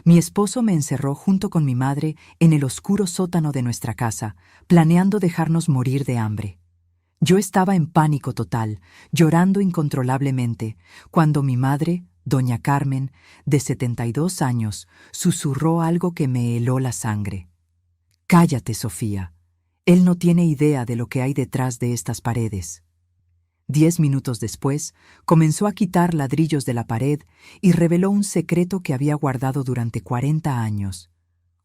Mi esposo me encerró junto con mi madre en el oscuro sótano de nuestra casa, planeando dejarnos morir de hambre. Yo estaba en pánico total, llorando incontrolablemente, cuando mi madre, doña Carmen, de 72 años, susurró algo que me heló la sangre. «Cállate, Sofía. Él no tiene idea de lo que hay detrás de estas paredes». 10 minutos después, comenzó a quitar ladrillos de la pared y reveló un secreto que había guardado durante 40 años.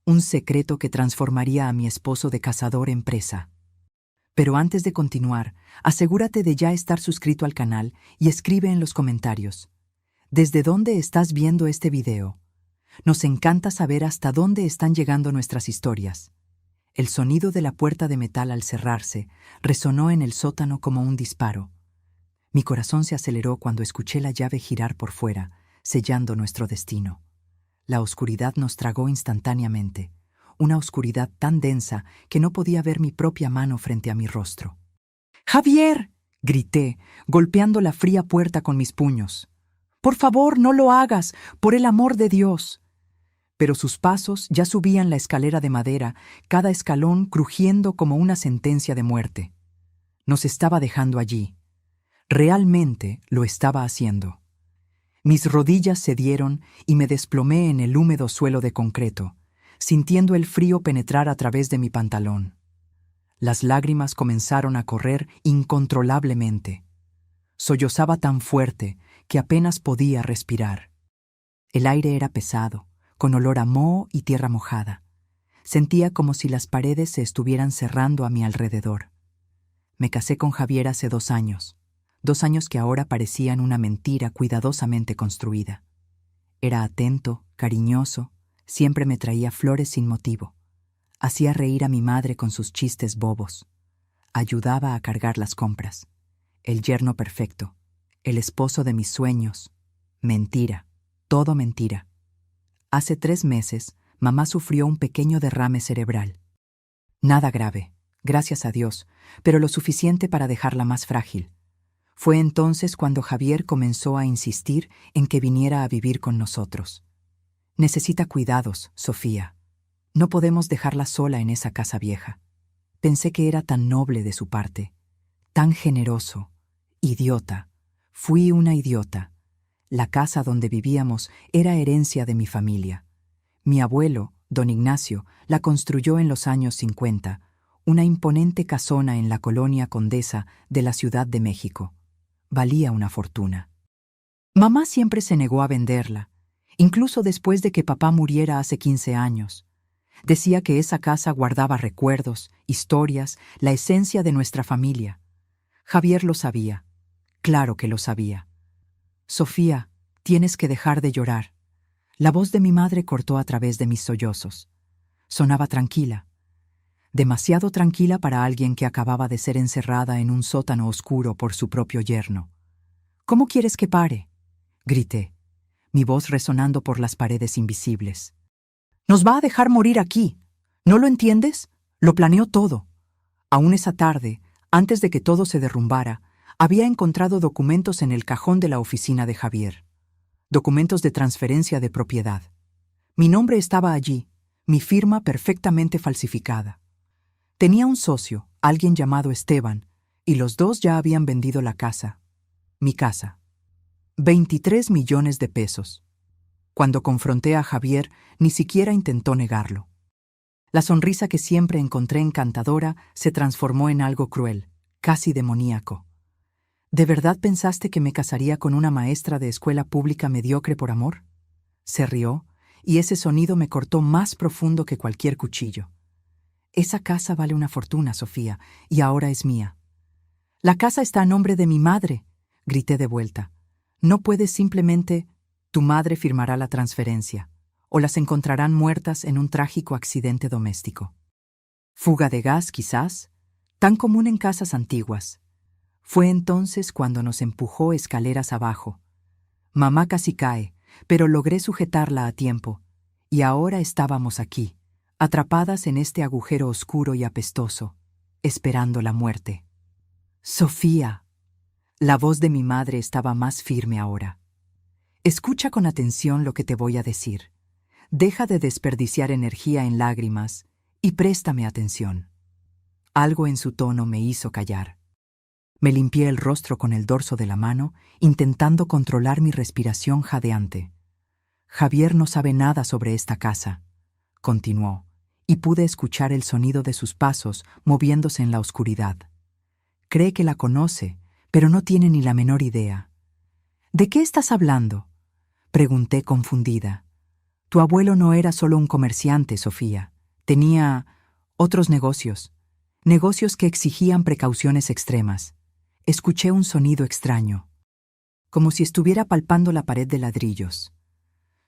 Un secreto que transformaría a mi esposo de cazador en presa. Pero antes de continuar, asegúrate de ya estar suscrito al canal y escribe en los comentarios: ¿desde dónde estás viendo este video? Nos encanta saber hasta dónde están llegando nuestras historias. El sonido de la puerta de metal al cerrarse resonó en el sótano como un disparo. Mi corazón se aceleró cuando escuché la llave girar por fuera, sellando nuestro destino. La oscuridad nos tragó instantáneamente, una oscuridad tan densa que no podía ver mi propia mano frente a mi rostro. «¡Javier!», grité, golpeando la fría puerta con mis puños. «¡Por favor, no lo hagas! ¡Por el amor de Dios!». Pero sus pasos ya subían la escalera de madera, cada escalón crujiendo como una sentencia de muerte. Nos estaba dejando allí. Realmente lo estaba haciendo. Mis rodillas cedieron y me desplomé en el húmedo suelo de concreto, sintiendo el frío penetrar a través de mi pantalón. Las lágrimas comenzaron a correr incontrolablemente. Sollozaba tan fuerte que apenas podía respirar. El aire era pesado, con olor a moho y tierra mojada. Sentía como si las paredes se estuvieran cerrando a mi alrededor. Me casé con Javier hace 2 años. 2 años que ahora parecían una mentira cuidadosamente construida. Era atento, cariñoso, siempre me traía flores sin motivo. Hacía reír a mi madre con sus chistes bobos. Ayudaba a cargar las compras. El yerno perfecto, el esposo de mis sueños. Mentira, todo mentira. Hace 3 meses, mamá sufrió un pequeño derrame cerebral. Nada grave, gracias a Dios, pero lo suficiente para dejarla más frágil. Fue entonces cuando Javier comenzó a insistir en que viniera a vivir con nosotros. «Necesita cuidados, Sofía. No podemos dejarla sola en esa casa vieja». Pensé que era tan noble de su parte, tan generoso. Idiota. Fui una idiota. La casa donde vivíamos era herencia de mi familia. Mi abuelo, don Ignacio, la construyó en los años 50, una imponente casona en la colonia Condesa de la Ciudad de México. Valía una fortuna. Mamá siempre se negó a venderla, incluso después de que papá muriera hace 15 años. Decía que esa casa guardaba recuerdos, historias, la esencia de nuestra familia. Javier lo sabía. Claro que lo sabía. «Sofía, tienes que dejar de llorar». La voz de mi madre cortó a través de mis sollozos. Sonaba tranquila. Demasiado tranquila para alguien que acababa de ser encerrada en un sótano oscuro por su propio yerno. «¿Cómo quieres que pare?», grité, mi voz resonando por las paredes invisibles. «Nos va a dejar morir aquí. ¿No lo entiendes? Lo planeó todo». Aún esa tarde, antes de que todo se derrumbara, había encontrado documentos en el cajón de la oficina de Javier. Documentos de transferencia de propiedad. Mi nombre estaba allí, mi firma perfectamente falsificada. Tenía un socio, alguien llamado Esteban, y los dos ya habían vendido la casa. Mi casa. 23 millones de pesos. Cuando confronté a Javier, ni siquiera intentó negarlo. La sonrisa que siempre encontré encantadora se transformó en algo cruel, casi demoníaco. ¿De verdad pensaste que me casaría con una maestra de escuela pública mediocre por amor? Se rió, y ese sonido me cortó más profundo que cualquier cuchillo. «Esa casa vale una fortuna, Sofía, y ahora es mía». «La casa está a nombre de mi madre», grité de vuelta. «No puedes simplemente...». «Tu madre firmará la transferencia, o las encontrarán muertas en un trágico accidente doméstico». «Fuga de gas, quizás, tan común en casas antiguas». Fue entonces cuando nos empujó escaleras abajo. Mamá casi cae, pero logré sujetarla a tiempo, y ahora estábamos aquí, atrapadas en este agujero oscuro y apestoso, esperando la muerte. «Sofía». La voz de mi madre estaba más firme ahora. «Escucha con atención lo que te voy a decir. deja de desperdiciar energía en lágrimas y préstame atención. Algo en su tono me hizo callar. Me limpié el rostro con el dorso de la mano, intentando controlar mi respiración jadeante. Javier no sabe nada sobre esta casa, continuó, y pude escuchar el sonido de sus pasos moviéndose en la oscuridad. Cree que la conoce, pero no tiene ni la menor idea. ¿De qué estás hablando?, pregunté confundida. Tu abuelo no era solo un comerciante, Sofía. Tenía otros negocios. Negocios que exigían precauciones extremas. Escuché un sonido extraño, como si estuviera palpando la pared de ladrillos.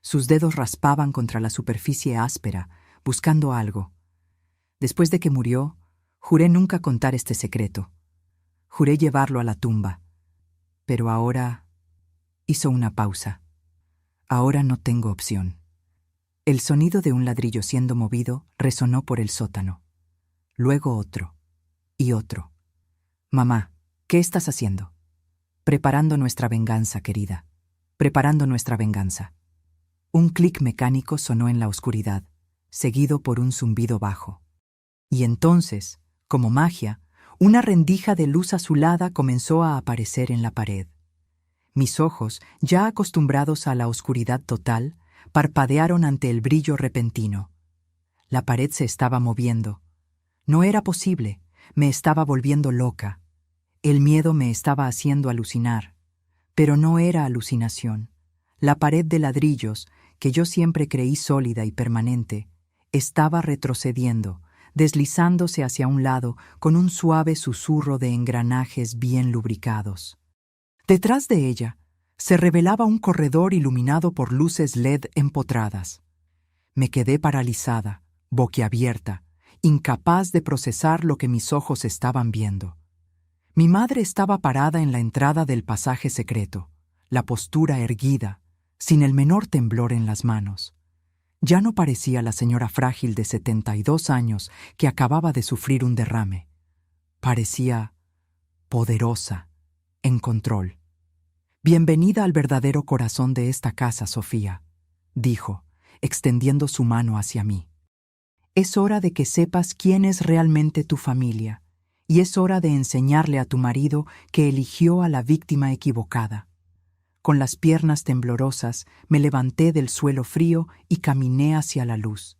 Sus dedos raspaban contra la superficie áspera, buscando algo. Después de que murió, juré nunca contar este secreto. Juré llevarlo a la tumba. Pero ahora hizo una pausa. Ahora no tengo opción. El sonido de un ladrillo siendo movido resonó por el sótano. Luego otro. Y otro. Mamá, ¿qué estás haciendo? Preparando nuestra venganza, querida. Preparando nuestra venganza. Un clic mecánico sonó en la oscuridad, seguido por un zumbido bajo. Y entonces, como magia, una rendija de luz azulada comenzó a aparecer en la pared. Mis ojos, ya acostumbrados a la oscuridad total, parpadearon ante el brillo repentino. La pared se estaba moviendo. No era posible, me estaba volviendo loca. El miedo me estaba haciendo alucinar. Pero no era alucinación. La pared de ladrillos, que yo siempre creí sólida y permanente, estaba retrocediendo, deslizándose hacia un lado con un suave susurro de engranajes bien lubricados. Detrás de ella se revelaba un corredor iluminado por luces LED empotradas. Me quedé paralizada, boquiabierta, incapaz de procesar lo que mis ojos estaban viendo. Mi madre estaba parada en la entrada del pasaje secreto, la postura erguida, sin el menor temblor en las manos. Ya no parecía la señora frágil de 72 años que acababa de sufrir un derrame. Parecía poderosa, en control. «Bienvenida al verdadero corazón de esta casa, Sofía», dijo, extendiendo su mano hacia mí. «Es hora de que sepas quién es realmente tu familia, y es hora de enseñarle a tu marido que eligió a la víctima equivocada». Con las piernas temblorosas, me levanté del suelo frío y caminé hacia la luz.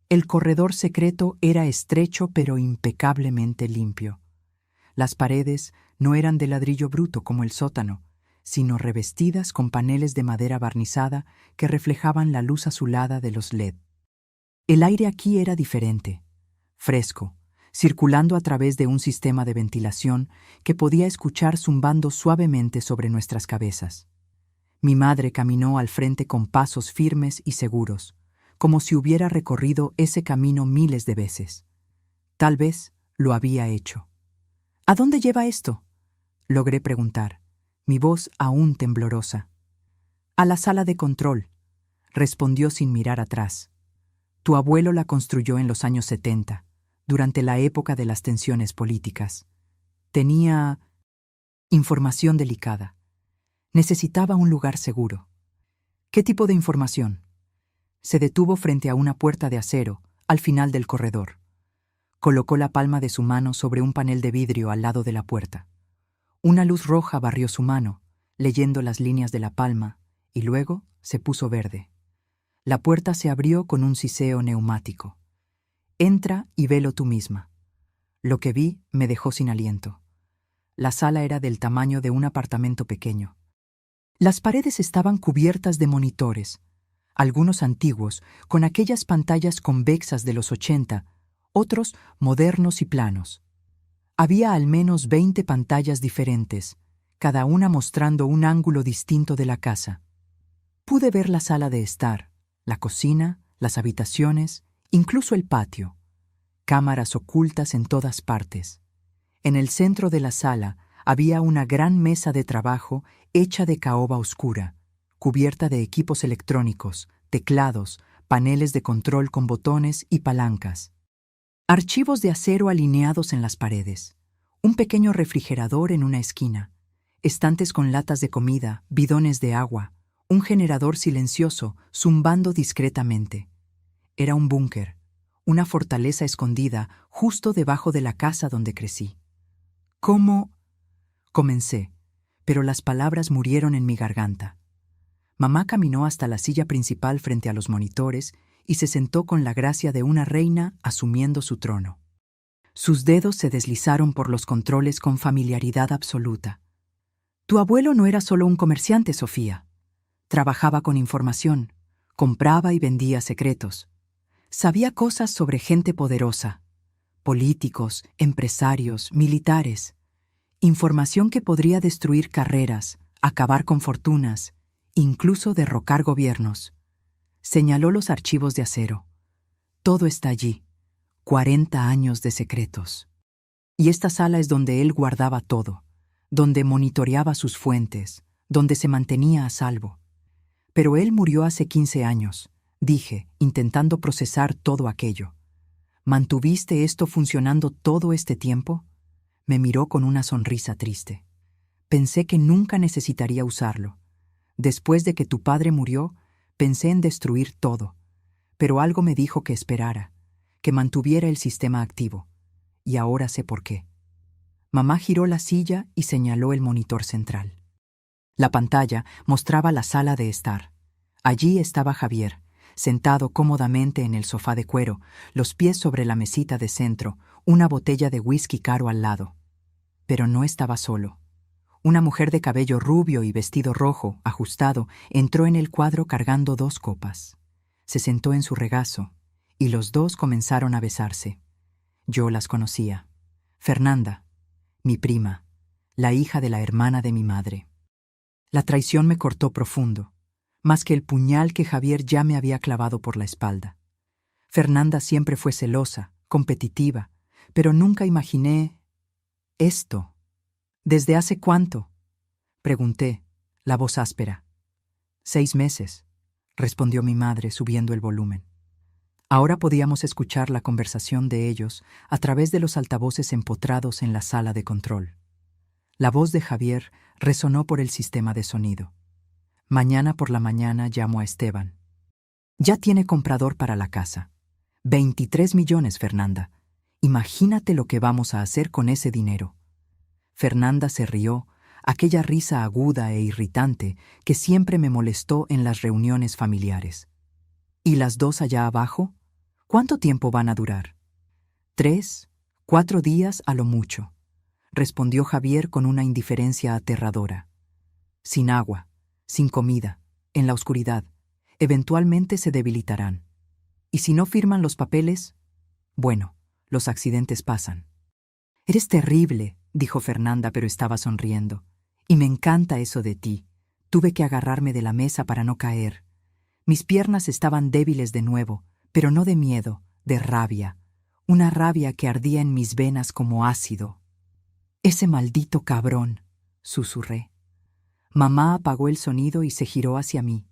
El corredor secreto era estrecho pero impecablemente limpio. Las paredes no eran de ladrillo bruto como el sótano, sino revestidas con paneles de madera barnizada que reflejaban la luz azulada de los LED. El aire aquí era diferente, fresco, circulando a través de un sistema de ventilación que podía escuchar zumbando suavemente sobre nuestras cabezas. Mi madre caminó al frente con pasos firmes y seguros, como si hubiera recorrido ese camino miles de veces. Tal vez lo había hecho. «¿A dónde lleva esto?», logré preguntar, mi voz aún temblorosa. «A la sala de control», respondió sin mirar atrás. «Tu abuelo la construyó en los años 70, durante la época de las tensiones políticas. Tenía información delicada. Necesitaba un lugar seguro». «¿Qué tipo de información?». Se detuvo frente a una puerta de acero, al final del corredor. Colocó la palma de su mano sobre un panel de vidrio al lado de la puerta. Una luz roja barrió su mano, leyendo las líneas de la palma, y luego se puso verde. La puerta se abrió con un siseo neumático. «Entra y velo tú misma». Lo que vi me dejó sin aliento. La sala era del tamaño de un apartamento pequeño. Las paredes estaban cubiertas de monitores, algunos antiguos, con aquellas pantallas convexas de los 80, otros modernos y planos. Había al menos 20 pantallas diferentes, cada una mostrando un ángulo distinto de la casa. Pude ver la sala de estar, la cocina, las habitaciones, incluso el patio. Cámaras ocultas en todas partes. En el centro de la sala había una gran mesa de trabajo hecha de caoba oscura, cubierta de equipos electrónicos, teclados, paneles de control con botones y palancas. Archivos de acero alineados en las paredes. Un pequeño refrigerador en una esquina. Estantes con latas de comida, bidones de agua. Un generador silencioso, zumbando discretamente. Era un búnker, una fortaleza escondida justo debajo de la casa donde crecí. ¿Cómo? Comencé, pero las palabras murieron en mi garganta. Mamá caminó hasta la silla principal frente a los monitores y se sentó con la gracia de una reina asumiendo su trono. Sus dedos se deslizaron por los controles con familiaridad absoluta. Tu abuelo no era solo un comerciante, Sofía. Trabajaba con información, compraba y vendía secretos. Sabía cosas sobre gente poderosa, políticos, empresarios, militares. Información que podría destruir carreras, acabar con fortunas, incluso derrocar gobiernos. Señaló los archivos de acero. Todo está allí. 40 años de secretos. Y esta sala es donde él guardaba todo, donde monitoreaba sus fuentes, donde se mantenía a salvo. Pero él murió hace 15 años, dije, intentando procesar todo aquello. ¿Mantuviste esto funcionando todo este tiempo? Me miró con una sonrisa triste. Pensé que nunca necesitaría usarlo. Después de que tu padre murió, pensé en destruir todo. Pero algo me dijo que esperara, que mantuviera el sistema activo. Y ahora sé por qué. Mamá giró la silla y señaló el monitor central. La pantalla mostraba la sala de estar. Allí estaba Javier, sentado cómodamente en el sofá de cuero, los pies sobre la mesita de centro, una botella de whisky caro al lado. Pero no estaba solo. Una mujer de cabello rubio y vestido rojo, ajustado, entró en el cuadro cargando 2 copas. Se sentó en su regazo, y los dos comenzaron a besarse. Yo las conocía. Fernanda, mi prima, la hija de la hermana de mi madre. La traición me cortó profundo, más que el puñal que Javier ya me había clavado por la espalda. Fernanda siempre fue celosa, competitiva, pero nunca imaginé esto. ¿Desde hace cuánto? Pregunté, la voz áspera. 6 meses, respondió mi madre subiendo el volumen. Ahora podíamos escuchar la conversación de ellos a través de los altavoces empotrados en la sala de control. La voz de Javier resonó por el sistema de sonido. Mañana por la mañana llamo a Esteban. Ya tiene comprador para la casa. 23 millones, Fernanda. Imagínate lo que vamos a hacer con ese dinero. Fernanda se rió, aquella risa aguda e irritante que siempre me molestó en las reuniones familiares. ¿Y las 2 allá abajo? ¿Cuánto tiempo van a durar? 3, 4 días a lo mucho, respondió Javier con una indiferencia aterradora. Sin agua, sin comida, en la oscuridad, eventualmente se debilitarán. ¿Y si no firman los papeles? Bueno, los accidentes pasan. Eres terrible, dijo Fernanda, pero estaba sonriendo. Y me encanta eso de ti. Tuve que agarrarme de la mesa para no caer. Mis piernas estaban débiles de nuevo, pero no de miedo, de rabia. Una rabia que ardía en mis venas como ácido. Ese maldito cabrón, susurré. Mamá apagó el sonido y se giró hacia mí.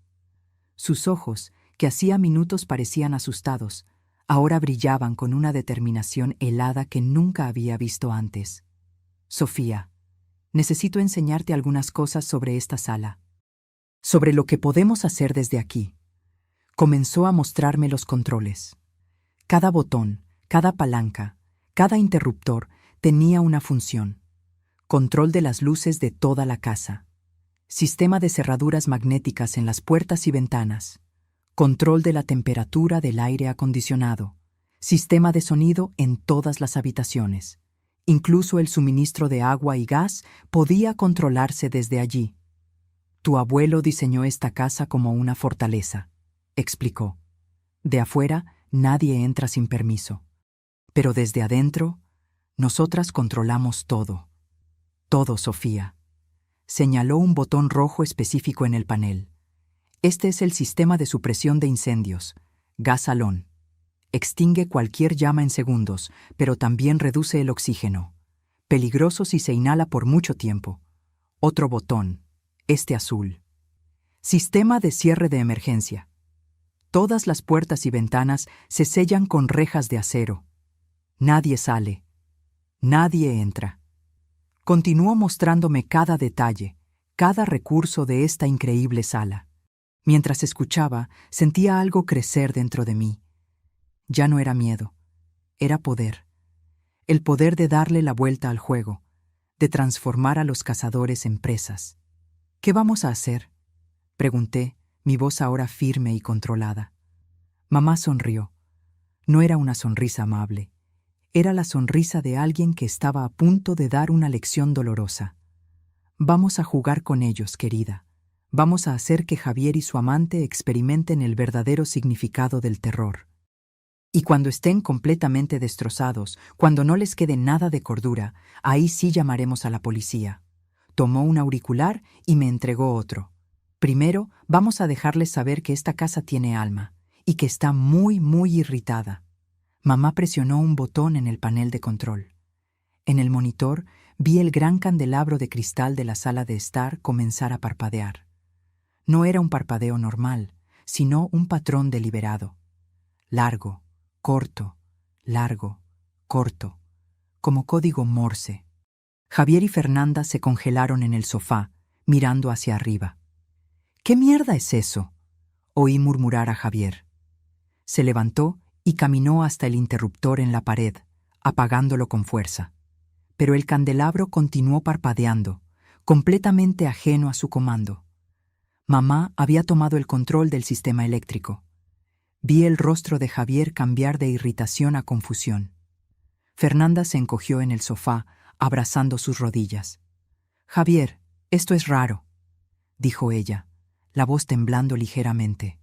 Sus ojos, que hacía minutos parecían asustados, ahora brillaban con una determinación helada que nunca había visto antes. Sofía, necesito enseñarte algunas cosas sobre esta sala. Sobre lo que podemos hacer desde aquí. Comenzó a mostrarme los controles. Cada botón, cada palanca, cada interruptor tenía una función. Control de las luces de toda la casa. Sistema de cerraduras magnéticas en las puertas y ventanas. Control de la temperatura del aire acondicionado. Sistema de sonido en todas las habitaciones. Incluso el suministro de agua y gas podía controlarse desde allí. Tu abuelo diseñó esta casa como una fortaleza, explicó. De afuera, nadie entra sin permiso. Pero desde adentro, nosotras controlamos todo. Todo, Sofía. Señaló un botón rojo específico en el panel. Este es el sistema de supresión de incendios, gas halón. Extingue cualquier llama en segundos, pero también reduce el oxígeno. Peligroso si se inhala por mucho tiempo. Otro botón, este azul. Sistema de cierre de emergencia. Todas las puertas y ventanas se sellan con rejas de acero. Nadie sale. Nadie entra. Continuó mostrándome cada detalle, cada recurso de esta increíble sala. Mientras escuchaba, sentía algo crecer dentro de mí. Ya no era miedo, era poder. El poder de darle la vuelta al juego, de transformar a los cazadores en presas. ¿Qué vamos a hacer?, pregunté, mi voz ahora firme y controlada. Mamá sonrió. No era una sonrisa amable. Era la sonrisa de alguien que estaba a punto de dar una lección dolorosa. Vamos a jugar con ellos, querida. Vamos a hacer que Javier y su amante experimenten el verdadero significado del terror. Y cuando estén completamente destrozados, cuando no les quede nada de cordura, ahí sí llamaremos a la policía. Tomó un auricular y me entregó otro. Primero, vamos a dejarles saber que esta casa tiene alma y que está muy, muy irritada. Mamá presionó un botón en el panel de control. En el monitor vi el gran candelabro de cristal de la sala de estar comenzar a parpadear. No era un parpadeo normal, sino un patrón deliberado. Largo, corto, largo, corto, como código Morse. Javier y Fernanda se congelaron en el sofá, mirando hacia arriba. ¿Qué mierda es eso?, oí murmurar a Javier. Se levantó y caminó hasta el interruptor en la pared, apagándolo con fuerza. Pero el candelabro continuó parpadeando, completamente ajeno a su comando. Mamá había tomado el control del sistema eléctrico. Vi el rostro de Javier cambiar de irritación a confusión. Fernanda se encogió en el sofá, abrazando sus rodillas. «Javier, esto es raro», dijo ella, la voz temblando ligeramente.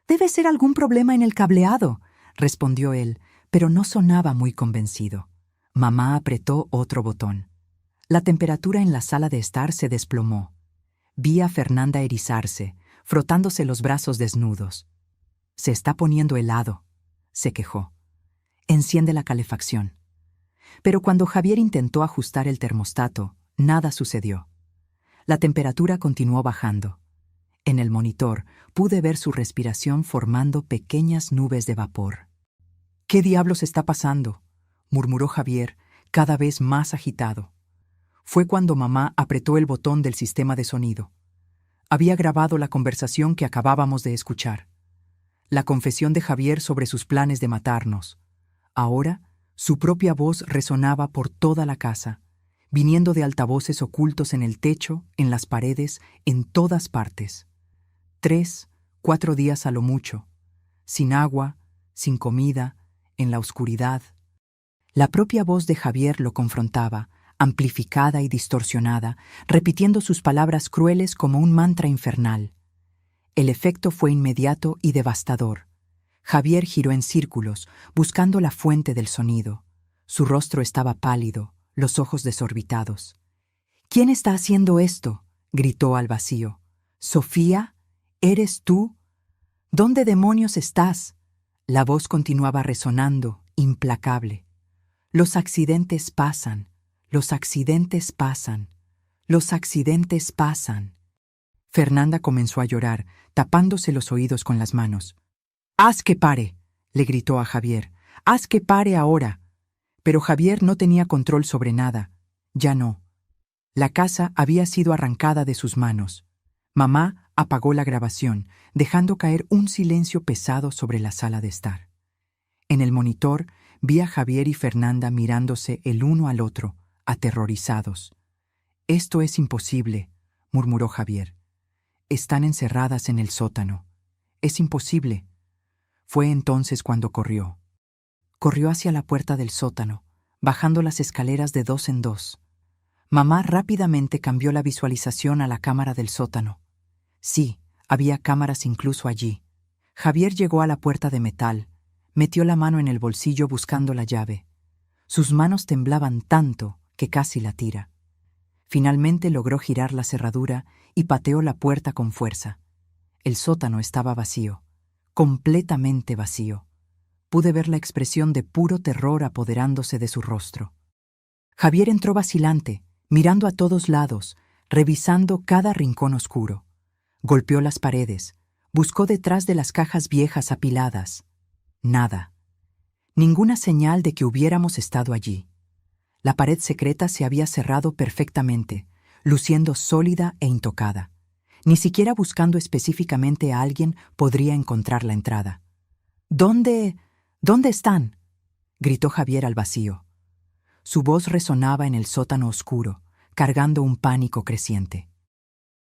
«Debe ser algún problema en el cableado», respondió él, pero no sonaba muy convencido. Mamá apretó otro botón. La temperatura en la sala de estar se desplomó. Vi a Fernanda erizarse, frotándose los brazos desnudos. «Se está poniendo helado», se quejó. «Enciende la calefacción». Pero cuando Javier intentó ajustar el termostato, nada sucedió. La temperatura continuó bajando. En el monitor pude ver su respiración formando pequeñas nubes de vapor. «¿Qué diablos está pasando?», murmuró Javier, cada vez más agitado. Fue cuando mamá apretó el botón del sistema de sonido. Había grabado la conversación que acabábamos de escuchar. La confesión de Javier sobre sus planes de matarnos. Ahora, su propia voz resonaba por toda la casa, viniendo de altavoces ocultos en el techo, en las paredes, en todas partes. 3, 4 días a lo mucho, sin agua, sin comida, en la oscuridad. La propia voz de Javier lo confrontaba, amplificada y distorsionada, repitiendo sus palabras crueles como un mantra infernal. El efecto fue inmediato y devastador. Javier giró en círculos, buscando la fuente del sonido. Su rostro estaba pálido, los ojos desorbitados. «¿Quién está haciendo esto?», gritó al vacío. «¿Sofía? ¿Eres tú? ¿Dónde demonios estás?». La voz continuaba resonando, implacable. «Los accidentes pasan, los accidentes pasan, los accidentes pasan». Fernanda comenzó a llorar, tapándose los oídos con las manos. «¡Haz que pare!», le gritó a Javier. «¡Haz que pare ahora!». Pero Javier no tenía control sobre nada. Ya no. La casa había sido arrancada de sus manos. Mamá apagó la grabación, dejando caer un silencio pesado sobre la sala de estar. En el monitor vi a Javier y Fernanda mirándose el uno al otro, aterrorizados. «Esto es imposible», murmuró Javier. «Están encerradas en el sótano. Es imposible». Fue entonces cuando corrió. Corrió hacia la puerta del sótano, bajando las escaleras de 2 en 2. Mamá rápidamente cambió la visualización a la cámara del sótano. Sí, había cámaras incluso allí. Javier llegó a la puerta de metal, metió la mano en el bolsillo buscando la llave. Sus manos temblaban tanto que casi la tira. Finalmente logró girar la cerradura y pateó la puerta con fuerza. El sótano estaba vacío, completamente vacío. Pude ver la expresión de puro terror apoderándose de su rostro. Javier entró vacilante, mirando a todos lados, revisando cada rincón oscuro. Golpeó las paredes, buscó detrás de las cajas viejas apiladas. Nada. Ninguna señal de que hubiéramos estado allí. La pared secreta se había cerrado perfectamente, luciendo sólida e intocada. Ni siquiera buscando específicamente a alguien podría encontrar la entrada. ¿Dónde están?, gritó Javier al vacío. Su voz resonaba en el sótano oscuro, cargando un pánico creciente.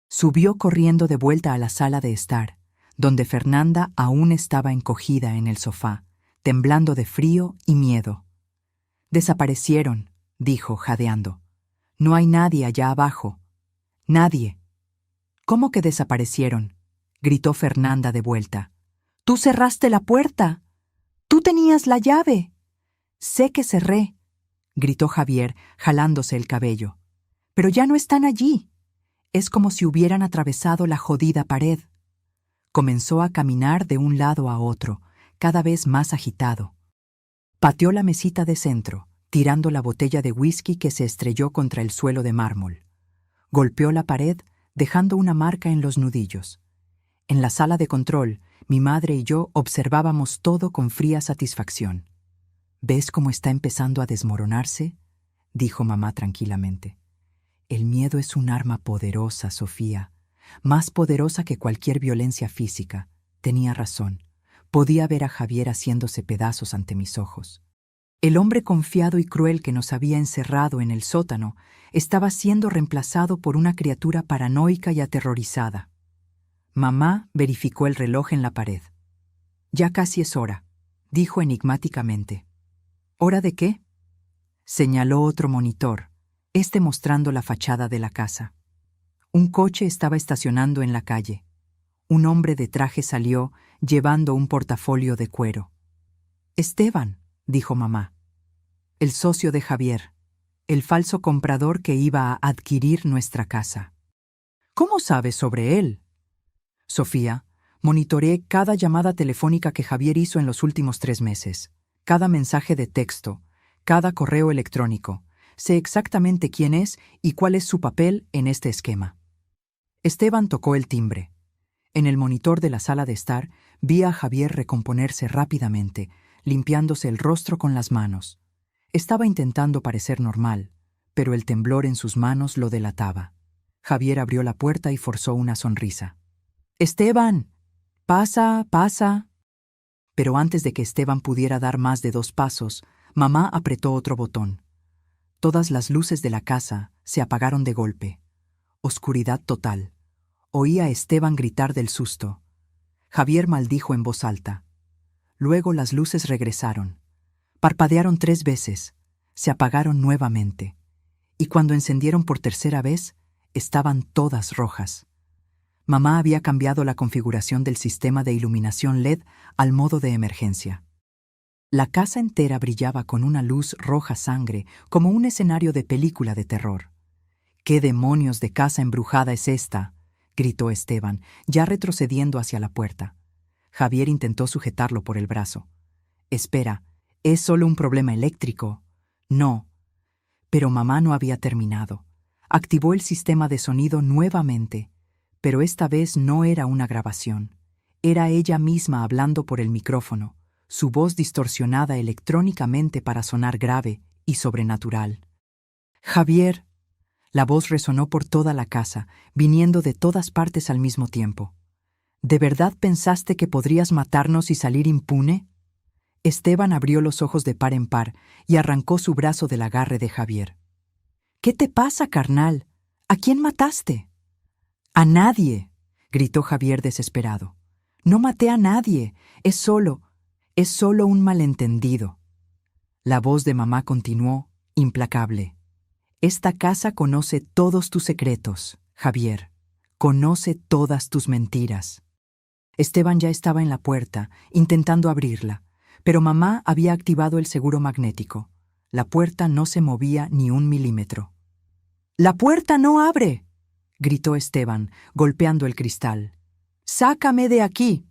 Subió corriendo de vuelta a la sala de estar, donde Fernanda aún estaba encogida en el sofá, temblando de frío y miedo. «Desaparecieron», dijo, jadeando. «No hay nadie allá abajo. Nadie». «¿Cómo que desaparecieron?», gritó Fernanda de vuelta. «Tú cerraste la puerta. Tú tenías la llave». «Sé que cerré», gritó Javier, jalándose el cabello. «Pero ya no están allí. Es como si hubieran atravesado la jodida pared». Comenzó a caminar de un lado a otro, cada vez más agitado. Pateó la mesita de centro, tirando la botella de whisky que se estrelló contra el suelo de mármol. Golpeó la pared, dejando una marca en los nudillos. En la sala de control, mi madre y yo observábamos todo con fría satisfacción. «¿Ves cómo está empezando a desmoronarse?», dijo mamá tranquilamente. «El miedo es un arma poderosa, Sofía, más poderosa que cualquier violencia física». Tenía razón. Podía ver a Javier haciéndose pedazos ante mis ojos. El hombre confiado y cruel que nos había encerrado en el sótano estaba siendo reemplazado por una criatura paranoica y aterrorizada. Mamá verificó el reloj en la pared. «Ya casi es hora», dijo enigmáticamente. «¿Hora de qué?», señaló otro monitor, mostrando la fachada de la casa. Un coche estaba estacionando en la calle. Un hombre de traje salió, llevando un portafolio de cuero. «Esteban», dijo mamá. «El socio de Javier, el falso comprador que iba a adquirir nuestra casa». «¿Cómo sabes sobre él?». «Sofía, monitoreé cada llamada telefónica que Javier hizo en los últimos 3 meses, cada mensaje de texto, cada correo electrónico. Sé exactamente quién es y cuál es su papel en este esquema». Esteban tocó el timbre. En el monitor de la sala de estar vi a Javier recomponerse rápidamente, limpiándose el rostro con las manos. Estaba intentando parecer normal, pero el temblor en sus manos lo delataba. Javier abrió la puerta y forzó una sonrisa. «Esteban, pasa, pasa». Pero antes de que Esteban pudiera dar más de 2 pasos, mamá apretó otro botón. Todas las luces de la casa se apagaron de golpe. Oscuridad total. Oí a Esteban gritar del susto. Javier maldijo en voz alta. Luego las luces regresaron. Parpadearon 3 veces, se apagaron nuevamente, y cuando encendieron por tercera vez, estaban todas rojas. Mamá había cambiado la configuración del sistema de iluminación LED al modo de emergencia. La casa entera brillaba con una luz roja sangre, como un escenario de película de terror. «¿Qué demonios de casa embrujada es esta?», gritó Esteban, ya retrocediendo hacia la puerta. Javier intentó sujetarlo por el brazo. «Espera, ¿es solo un problema eléctrico?». «No». Pero mamá no había terminado. Activó el sistema de sonido nuevamente, pero esta vez no era una grabación. Era ella misma hablando por el micrófono, su voz distorsionada electrónicamente para sonar grave y sobrenatural. «Javier». La voz resonó por toda la casa, viniendo de todas partes al mismo tiempo. «¿De verdad pensaste que podrías matarnos y salir impune?». Esteban abrió los ojos de par en par y arrancó su brazo del agarre de Javier. «¿Qué te pasa, carnal? ¿A quién mataste?». «A nadie», gritó Javier desesperado. «No maté a nadie. Es solo un malentendido». La voz de mamá continuó, implacable. «Esta casa conoce todos tus secretos, Javier. Conoce todas tus mentiras». Esteban ya estaba en la puerta, intentando abrirla, pero mamá había activado el seguro magnético. La puerta no se movía ni 1 milímetro. «¡La puerta no abre!», gritó Esteban, golpeando el cristal. «¡Sácame de aquí!».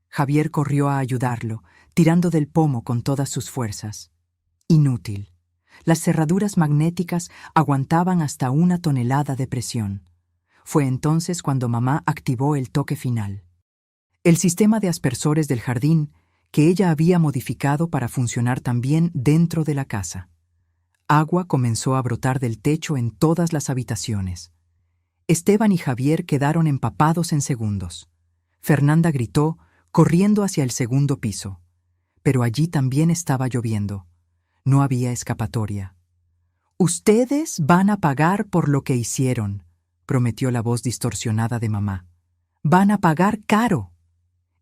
Javier corrió a ayudarlo, tirando del pomo con todas sus fuerzas. Inútil. Las cerraduras magnéticas aguantaban hasta 1 tonelada de presión. Fue entonces cuando mamá activó el toque final. El sistema de aspersores del jardín, que ella había modificado para funcionar también dentro de la casa. Agua comenzó a brotar del techo en todas las habitaciones. Esteban y Javier quedaron empapados en segundos. Fernanda gritó, corriendo hacia el segundo piso. Pero allí también estaba lloviendo. No había escapatoria. «Ustedes van a pagar por lo que hicieron», prometió la voz distorsionada de mamá. «Van a pagar caro».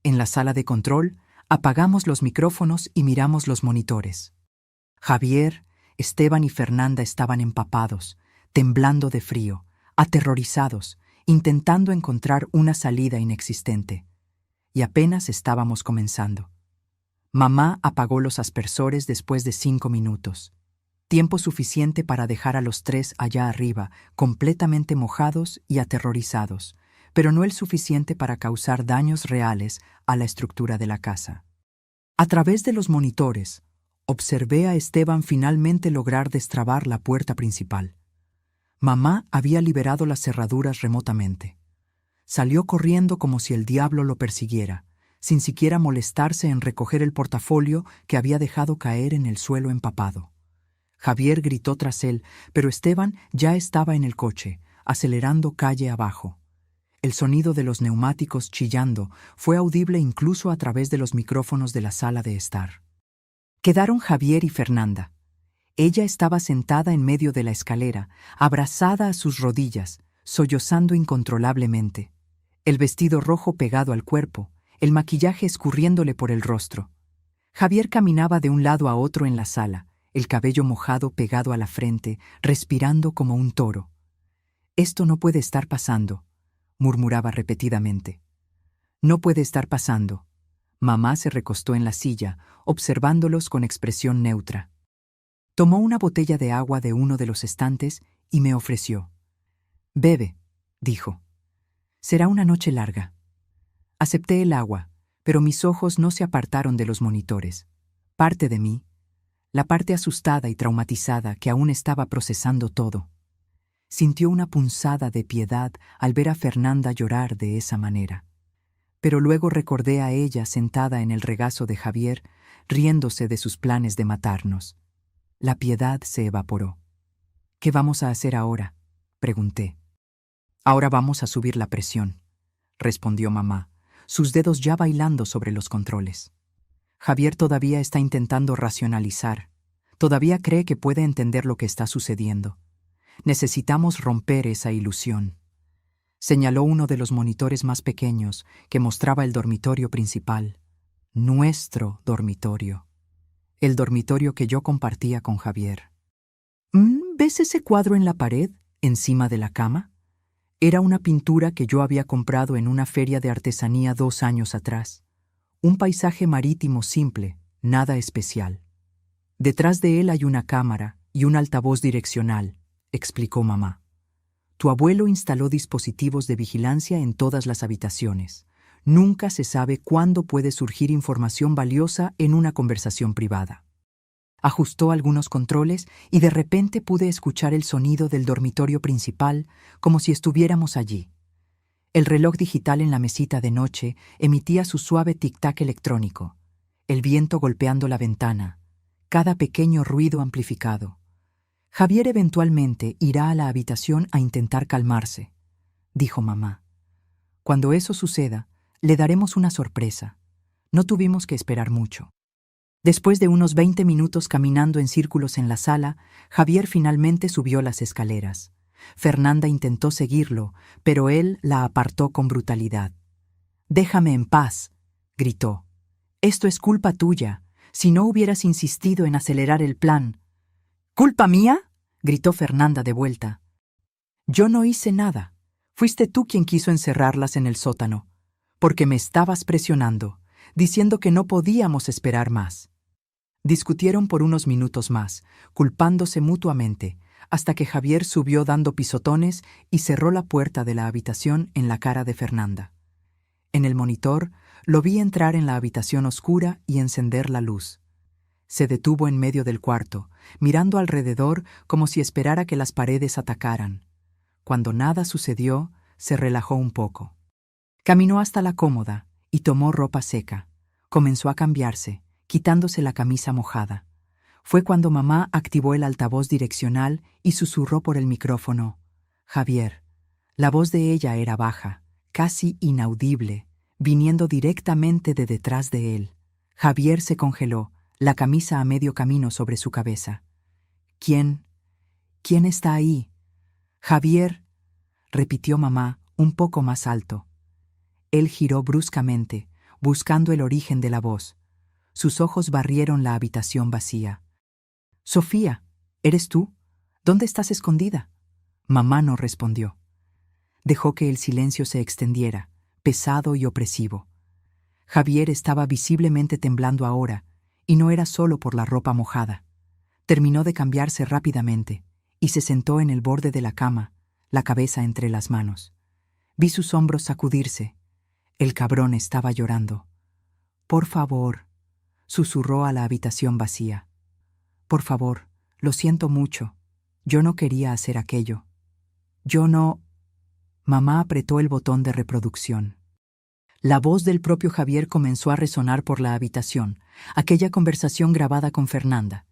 En la sala de control, apagamos los micrófonos y miramos los monitores. Javier, Esteban y Fernanda estaban empapados, temblando de frío, aterrorizados, intentando encontrar una salida inexistente. Y apenas estábamos comenzando. Mamá apagó los aspersores después de 5 minutos. Tiempo suficiente para dejar a los 3 allá arriba, completamente mojados y aterrorizados, pero no el suficiente para causar daños reales a la estructura de la casa. A través de los monitores, observé a Esteban finalmente lograr destrabar la puerta principal. Mamá había liberado las cerraduras remotamente. Salió corriendo como si el diablo lo persiguiera, sin siquiera molestarse en recoger el portafolio que había dejado caer en el suelo empapado. Javier gritó tras él, pero Esteban ya estaba en el coche, acelerando calle abajo. El sonido de los neumáticos chillando fue audible incluso a través de los micrófonos de la sala de estar. Quedaron Javier y Fernanda. Ella estaba sentada en medio de la escalera, abrazada a sus rodillas, sollozando incontrolablemente. El vestido rojo pegado al cuerpo, el maquillaje escurriéndole por el rostro. Javier caminaba de un lado a otro en la sala, el cabello mojado pegado a la frente, respirando como un toro. «Esto no puede estar pasando», murmuraba repetidamente. «No puede estar pasando». Mamá se recostó en la silla, observándolos con expresión neutra. Tomó una botella de agua de uno de los estantes y me ofreció. «Bebe», dijo. «Será una noche larga». Acepté el agua, pero mis ojos no se apartaron de los monitores. Parte de mí, la parte asustada y traumatizada que aún estaba procesando todo, sintió una punzada de piedad al ver a Fernanda llorar de esa manera. Pero luego recordé a ella sentada en el regazo de Javier, riéndose de sus planes de matarnos. La piedad se evaporó. «¿Qué vamos a hacer ahora?», pregunté. «Ahora vamos a subir la presión», respondió mamá, sus dedos ya bailando sobre los controles. Javier todavía está intentando racionalizar. Todavía cree que puede entender lo que está sucediendo. Necesitamos romper esa ilusión. Señaló uno de los monitores más pequeños que mostraba el dormitorio principal. Nuestro dormitorio. El dormitorio que yo compartía con Javier. ¿Ves ese cuadro en la pared, encima de la cama? Era una pintura que yo había comprado en una feria de artesanía 2 años atrás. Un paisaje marítimo simple, nada especial. Detrás de él hay una cámara y un altavoz direccional, explicó mamá. Tu abuelo instaló dispositivos de vigilancia en todas las habitaciones. Nunca se sabe cuándo puede surgir información valiosa en una conversación privada. Ajustó algunos controles y de repente pude escuchar el sonido del dormitorio principal como si estuviéramos allí. El reloj digital en la mesita de noche emitía su suave tic-tac electrónico, el viento golpeando la ventana, cada pequeño ruido amplificado. Javier eventualmente irá a la habitación a intentar calmarse, dijo mamá. Cuando eso suceda, le daremos una sorpresa. No tuvimos que esperar mucho. Después de unos 20 minutos caminando en círculos en la sala, Javier finalmente subió las escaleras. Fernanda intentó seguirlo, pero él la apartó con brutalidad. «Déjame en paz», gritó. «Esto es culpa tuya. Si no hubieras insistido en acelerar el plan». «¿Culpa mía?», gritó Fernanda de vuelta. «Yo no hice nada. Fuiste tú quien quiso encerrarlas en el sótano, porque me estabas presionando, diciendo que no podíamos esperar más». Discutieron por unos minutos más, culpándose mutuamente, hasta que Javier subió dando pisotones y cerró la puerta de la habitación en la cara de Fernanda. En el monitor lo vi entrar en la habitación oscura y encender la luz. Se detuvo en medio del cuarto, mirando alrededor como si esperara que las paredes atacaran. Cuando nada sucedió, se relajó un poco. Caminó hasta la cómoda y tomó ropa seca. Comenzó a cambiarse, quitándose la camisa mojada. Fue cuando mamá activó el altavoz direccional y susurró por el micrófono. «Javier, La voz de ella era baja, casi inaudible, viniendo directamente de detrás de él. Javier se congeló, la camisa a medio camino sobre su cabeza. ¿Quién? ¿Quién está ahí? Javier, repitió mamá, un poco más alto. Él giró bruscamente, buscando el origen de la voz. Sus ojos barrieron la habitación vacía. Sofía, ¿eres tú? ¿Dónde estás escondida? Mamá no respondió. Dejó que el silencio se extendiera, pesado y opresivo. Javier estaba visiblemente temblando ahora, y no era solo por la ropa mojada. Terminó de cambiarse rápidamente, y se sentó en el borde de la cama, la cabeza entre las manos. Vi sus hombros sacudirse. El cabrón estaba llorando. Por favor, susurró a la habitación vacía. Por favor, lo siento mucho. Yo no quería hacer aquello. Yo no... Mamá apretó el botón de reproducción. La voz del propio Javier comenzó a resonar por la habitación, aquella conversación grabada con Fernanda.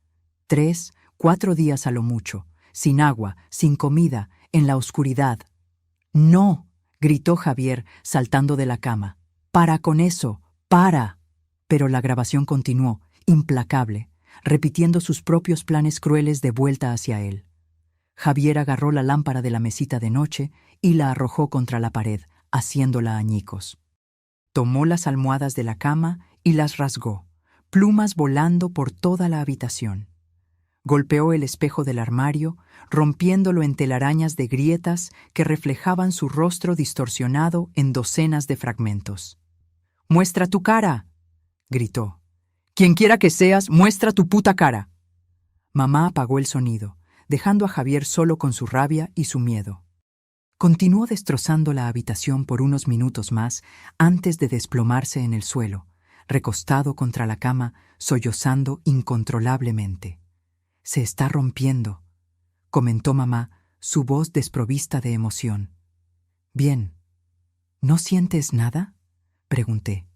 3, 4 días a lo mucho, sin agua, sin comida, en la oscuridad. ¡No!, gritó Javier, saltando de la cama. ¡Para con eso! ¡Para! Pero la grabación continuó, implacable, repitiendo sus propios planes crueles de vuelta hacia él. Javier agarró la lámpara de la mesita de noche y la arrojó contra la pared, haciéndola añicos. Tomó las almohadas de la cama y las rasgó, plumas volando por toda la habitación. Golpeó el espejo del armario, rompiéndolo en telarañas de grietas que reflejaban su rostro distorsionado en docenas de fragmentos. «¡Muestra tu cara!», gritó. «Quienquiera que seas, muestra tu puta cara». Mamá apagó el sonido, dejando a Javier solo con su rabia y su miedo. Continuó destrozando la habitación por unos minutos más antes de desplomarse en el suelo, recostado contra la cama, sollozando incontrolablemente. «Se está rompiendo», comentó mamá, su voz desprovista de emoción. «Bien. ¿No sientes nada?», pregunté.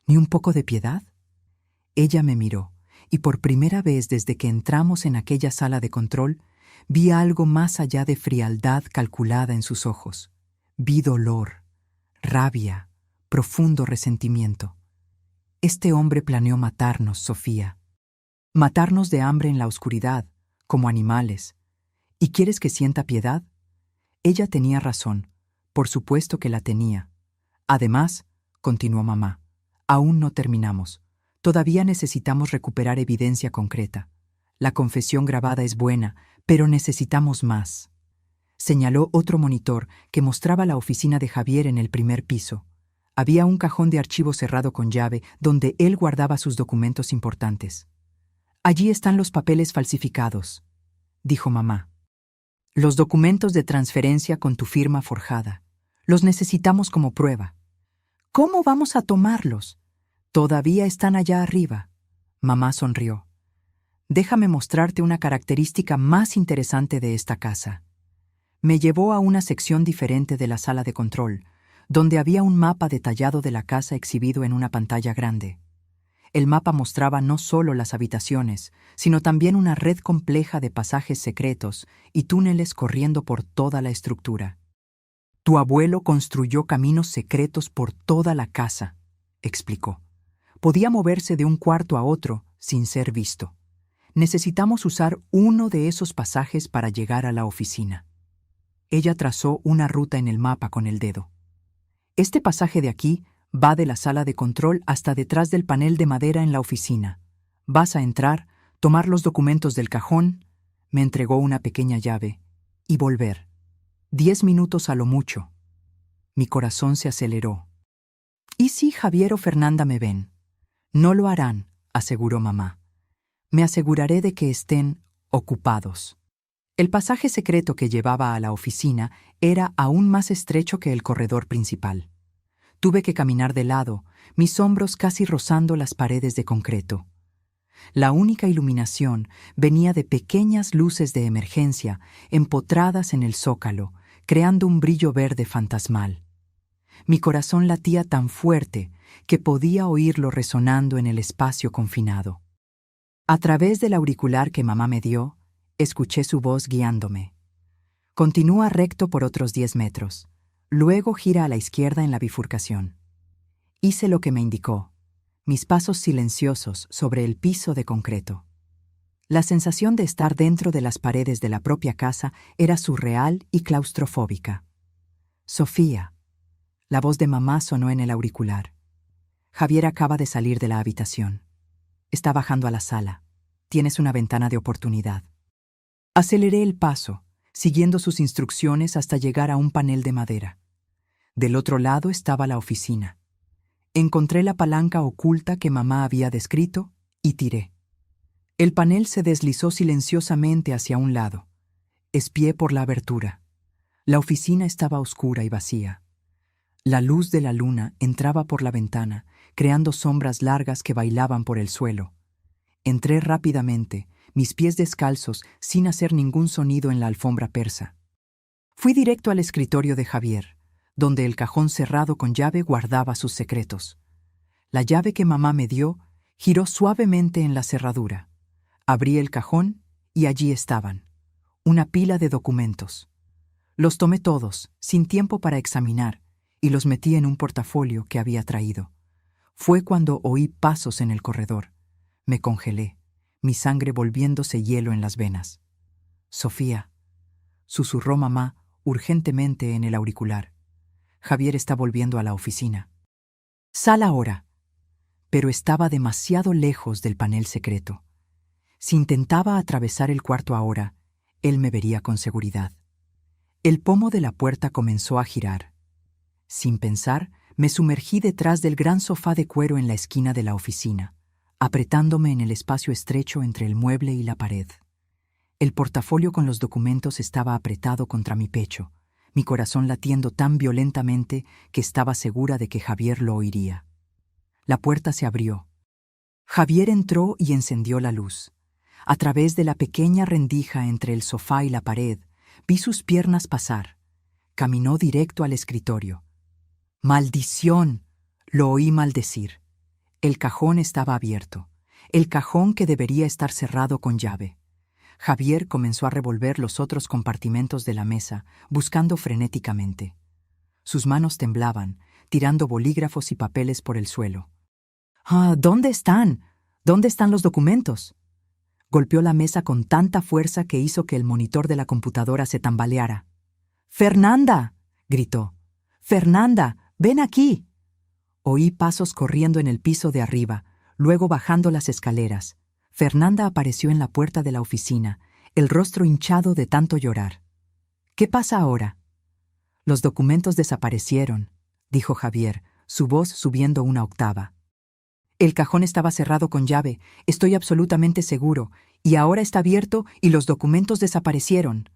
«¿Ni un poco de piedad?». Ella me miró, y por primera vez desde que entramos en aquella sala de control, vi algo más allá de frialdad calculada en sus ojos. Vi dolor, rabia, profundo resentimiento. Este hombre planeó matarnos, Sofía. Matarnos de hambre en la oscuridad, como animales. ¿Y quieres que sienta piedad? Ella tenía razón, por supuesto que la tenía. Además, continuó mamá, aún no terminamos. Todavía necesitamos recuperar evidencia concreta. La confesión grabada es buena, pero necesitamos más. Señaló otro monitor que mostraba la oficina de Javier en el primer piso. Había un cajón de archivos cerrado con llave donde él guardaba sus documentos importantes. «Allí están los papeles falsificados», dijo mamá. «Los documentos de transferencia con tu firma forjada. Los necesitamos como prueba». «¿Cómo vamos a tomarlos?». «Todavía están allá arriba». Mamá sonrió. «Déjame mostrarte una característica más interesante de esta casa». Me llevó a una sección diferente de la sala de control, donde había un mapa detallado de la casa exhibido en una pantalla grande. El mapa mostraba no solo las habitaciones, sino también una red compleja de pasajes secretos y túneles corriendo por toda la estructura. «Tu abuelo construyó caminos secretos por toda la casa», explicó. «Podía moverse de un cuarto a otro sin ser visto. Necesitamos usar uno de esos pasajes para llegar a la oficina». Ella trazó una ruta en el mapa con el dedo. «Este pasaje de aquí va de la sala de control hasta detrás del panel de madera en la oficina. Vas a entrar, tomar los documentos del cajón», me entregó una pequeña llave, «y volver. 10 minutos a lo mucho». Mi corazón se aceleró. «¿Y si Javier o Fernanda me ven?». «No lo harán», aseguró mamá. «Me aseguraré de que estén ocupados». El pasaje secreto que llevaba a la oficina era aún más estrecho que el corredor principal. Tuve que caminar de lado, mis hombros casi rozando las paredes de concreto. La única iluminación venía de pequeñas luces de emergencia empotradas en el zócalo, creando un brillo verde fantasmal. Mi corazón latía tan fuerte que podía oírlo resonando en el espacio confinado. A través del auricular que mamá me dio, escuché su voz guiándome. Continúa recto por otros 10 metros. Luego gira a la izquierda en la bifurcación. Hice lo que me indicó. Mis pasos silenciosos sobre el piso de concreto. La sensación de estar dentro de las paredes de la propia casa era surreal y claustrofóbica. Sofía. La voz de mamá sonó en el auricular. Javier acaba de salir de la habitación. Está bajando a la sala. Tienes una ventana de oportunidad. Aceleré el paso, siguiendo sus instrucciones hasta llegar a un panel de madera. Del otro lado estaba la oficina. Encontré la palanca oculta que mamá había descrito y tiré. El panel se deslizó silenciosamente hacia un lado. Espié por la abertura. La oficina estaba oscura y vacía. La luz de la luna entraba por la ventana, creando sombras largas que bailaban por el suelo. Entré rápidamente, mis pies descalzos, sin hacer ningún sonido en la alfombra persa. Fui directo al escritorio de Javier, donde el cajón cerrado con llave guardaba sus secretos. La llave que mamá me dio giró suavemente en la cerradura. Abrí el cajón y allí estaban, una pila de documentos. Los tomé todos, sin tiempo para examinar, y los metí en un portafolio que había traído. Fue cuando oí pasos en el corredor. Me congelé, mi sangre volviéndose hielo en las venas. «Sofía», susurró mamá urgentemente en el auricular. «Javier está volviendo a la oficina». «Sal ahora». Pero estaba demasiado lejos del panel secreto. Si intentaba atravesar el cuarto ahora, él me vería con seguridad. El pomo de la puerta comenzó a girar. Sin pensar, me sumergí detrás del gran sofá de cuero en la esquina de la oficina, apretándome en el espacio estrecho entre el mueble y la pared. El portafolio con los documentos estaba apretado contra mi pecho, mi corazón latiendo tan violentamente que estaba segura de que Javier lo oiría. La puerta se abrió. Javier entró y encendió la luz. A través de la pequeña rendija entre el sofá y la pared, vi sus piernas pasar. Caminó directo al escritorio. «¡Maldición!», lo oí maldecir. El cajón estaba abierto, el cajón que debería estar cerrado con llave. Javier comenzó a revolver los otros compartimentos de la mesa, buscando frenéticamente. Sus manos temblaban, tirando bolígrafos y papeles por el suelo. «¿Dónde están? ¿Dónde están los documentos?». Golpeó la mesa con tanta fuerza que hizo que el monitor de la computadora se tambaleara. «¡Fernanda!», gritó. «¡Fernanda, ven aquí!». Oí pasos corriendo en el piso de arriba, luego bajando las escaleras. Fernanda apareció en la puerta de la oficina, el rostro hinchado de tanto llorar. «¿Qué pasa ahora?». «Los documentos desaparecieron», dijo Javier, su voz subiendo una octava. «El cajón estaba cerrado con llave, estoy absolutamente seguro, y ahora está abierto y los documentos desaparecieron».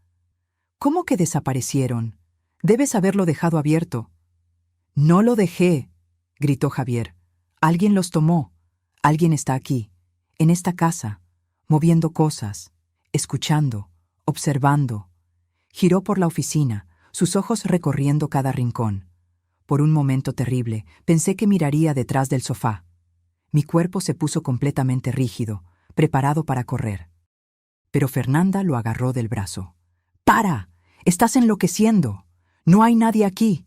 «¿Cómo que desaparecieron? Debes haberlo dejado abierto». «No lo dejé», gritó Javier. «Alguien los tomó. Alguien está aquí, en esta casa, moviendo cosas, escuchando, observando». Giró por la oficina, sus ojos recorriendo cada rincón. Por un momento terrible, pensé que miraría detrás del sofá. Mi cuerpo se puso completamente rígido, preparado para correr. Pero Fernanda lo agarró del brazo. «¡Para! ¡Estás enloqueciendo! ¡No hay nadie aquí!».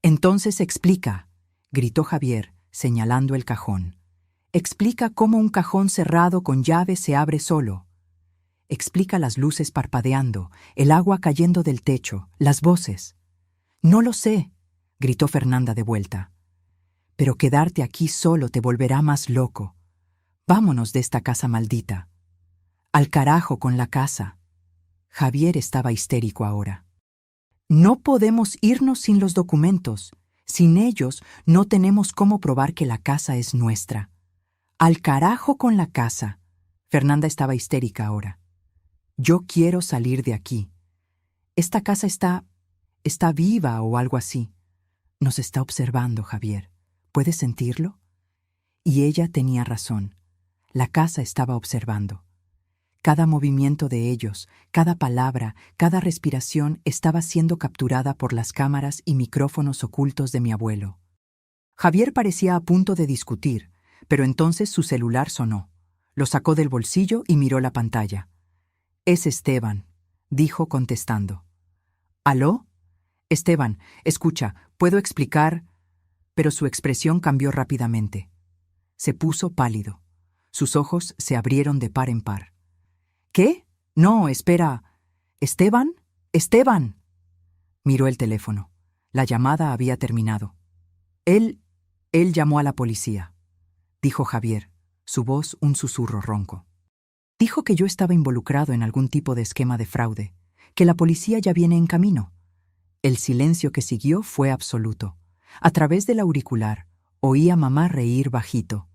«Entonces explica», gritó Javier, señalando el cajón. «Explica cómo un cajón cerrado con llave se abre solo. Explica las luces parpadeando, el agua cayendo del techo, las voces». «No lo sé», gritó Fernanda de vuelta. «Pero quedarte aquí solo te volverá más loco. Vámonos de esta casa maldita. Al carajo con la casa». Javier estaba histérico ahora. «No podemos irnos sin los documentos. Sin ellos no tenemos cómo probar que la casa es nuestra. Al carajo con la casa». Fernanda estaba histérica ahora. «Yo quiero salir de aquí. Esta casa está viva o algo así. Nos está observando, Javier. ¿Puedes sentirlo?». Y ella tenía razón. La casa estaba observando. Cada movimiento de ellos, cada palabra, cada respiración estaba siendo capturada por las cámaras y micrófonos ocultos de mi abuelo. Javier parecía a punto de discutir, pero entonces su celular sonó. Lo sacó del bolsillo y miró la pantalla. «Es Esteban», dijo contestando. ¿Aló? Esteban, escucha, ¿puedo explicar? Pero su expresión cambió rápidamente. Se puso pálido. Sus ojos se abrieron de par en par. ¿Qué? No, espera. ¿Esteban? ¡Esteban! Miró el teléfono. La llamada había terminado. Él llamó a la policía, dijo Javier, su voz un susurro ronco. Dijo que yo estaba involucrado en algún tipo de esquema de fraude, que la policía ya viene en camino. El silencio que siguió fue absoluto. A través del auricular, oí a mamá reír bajito.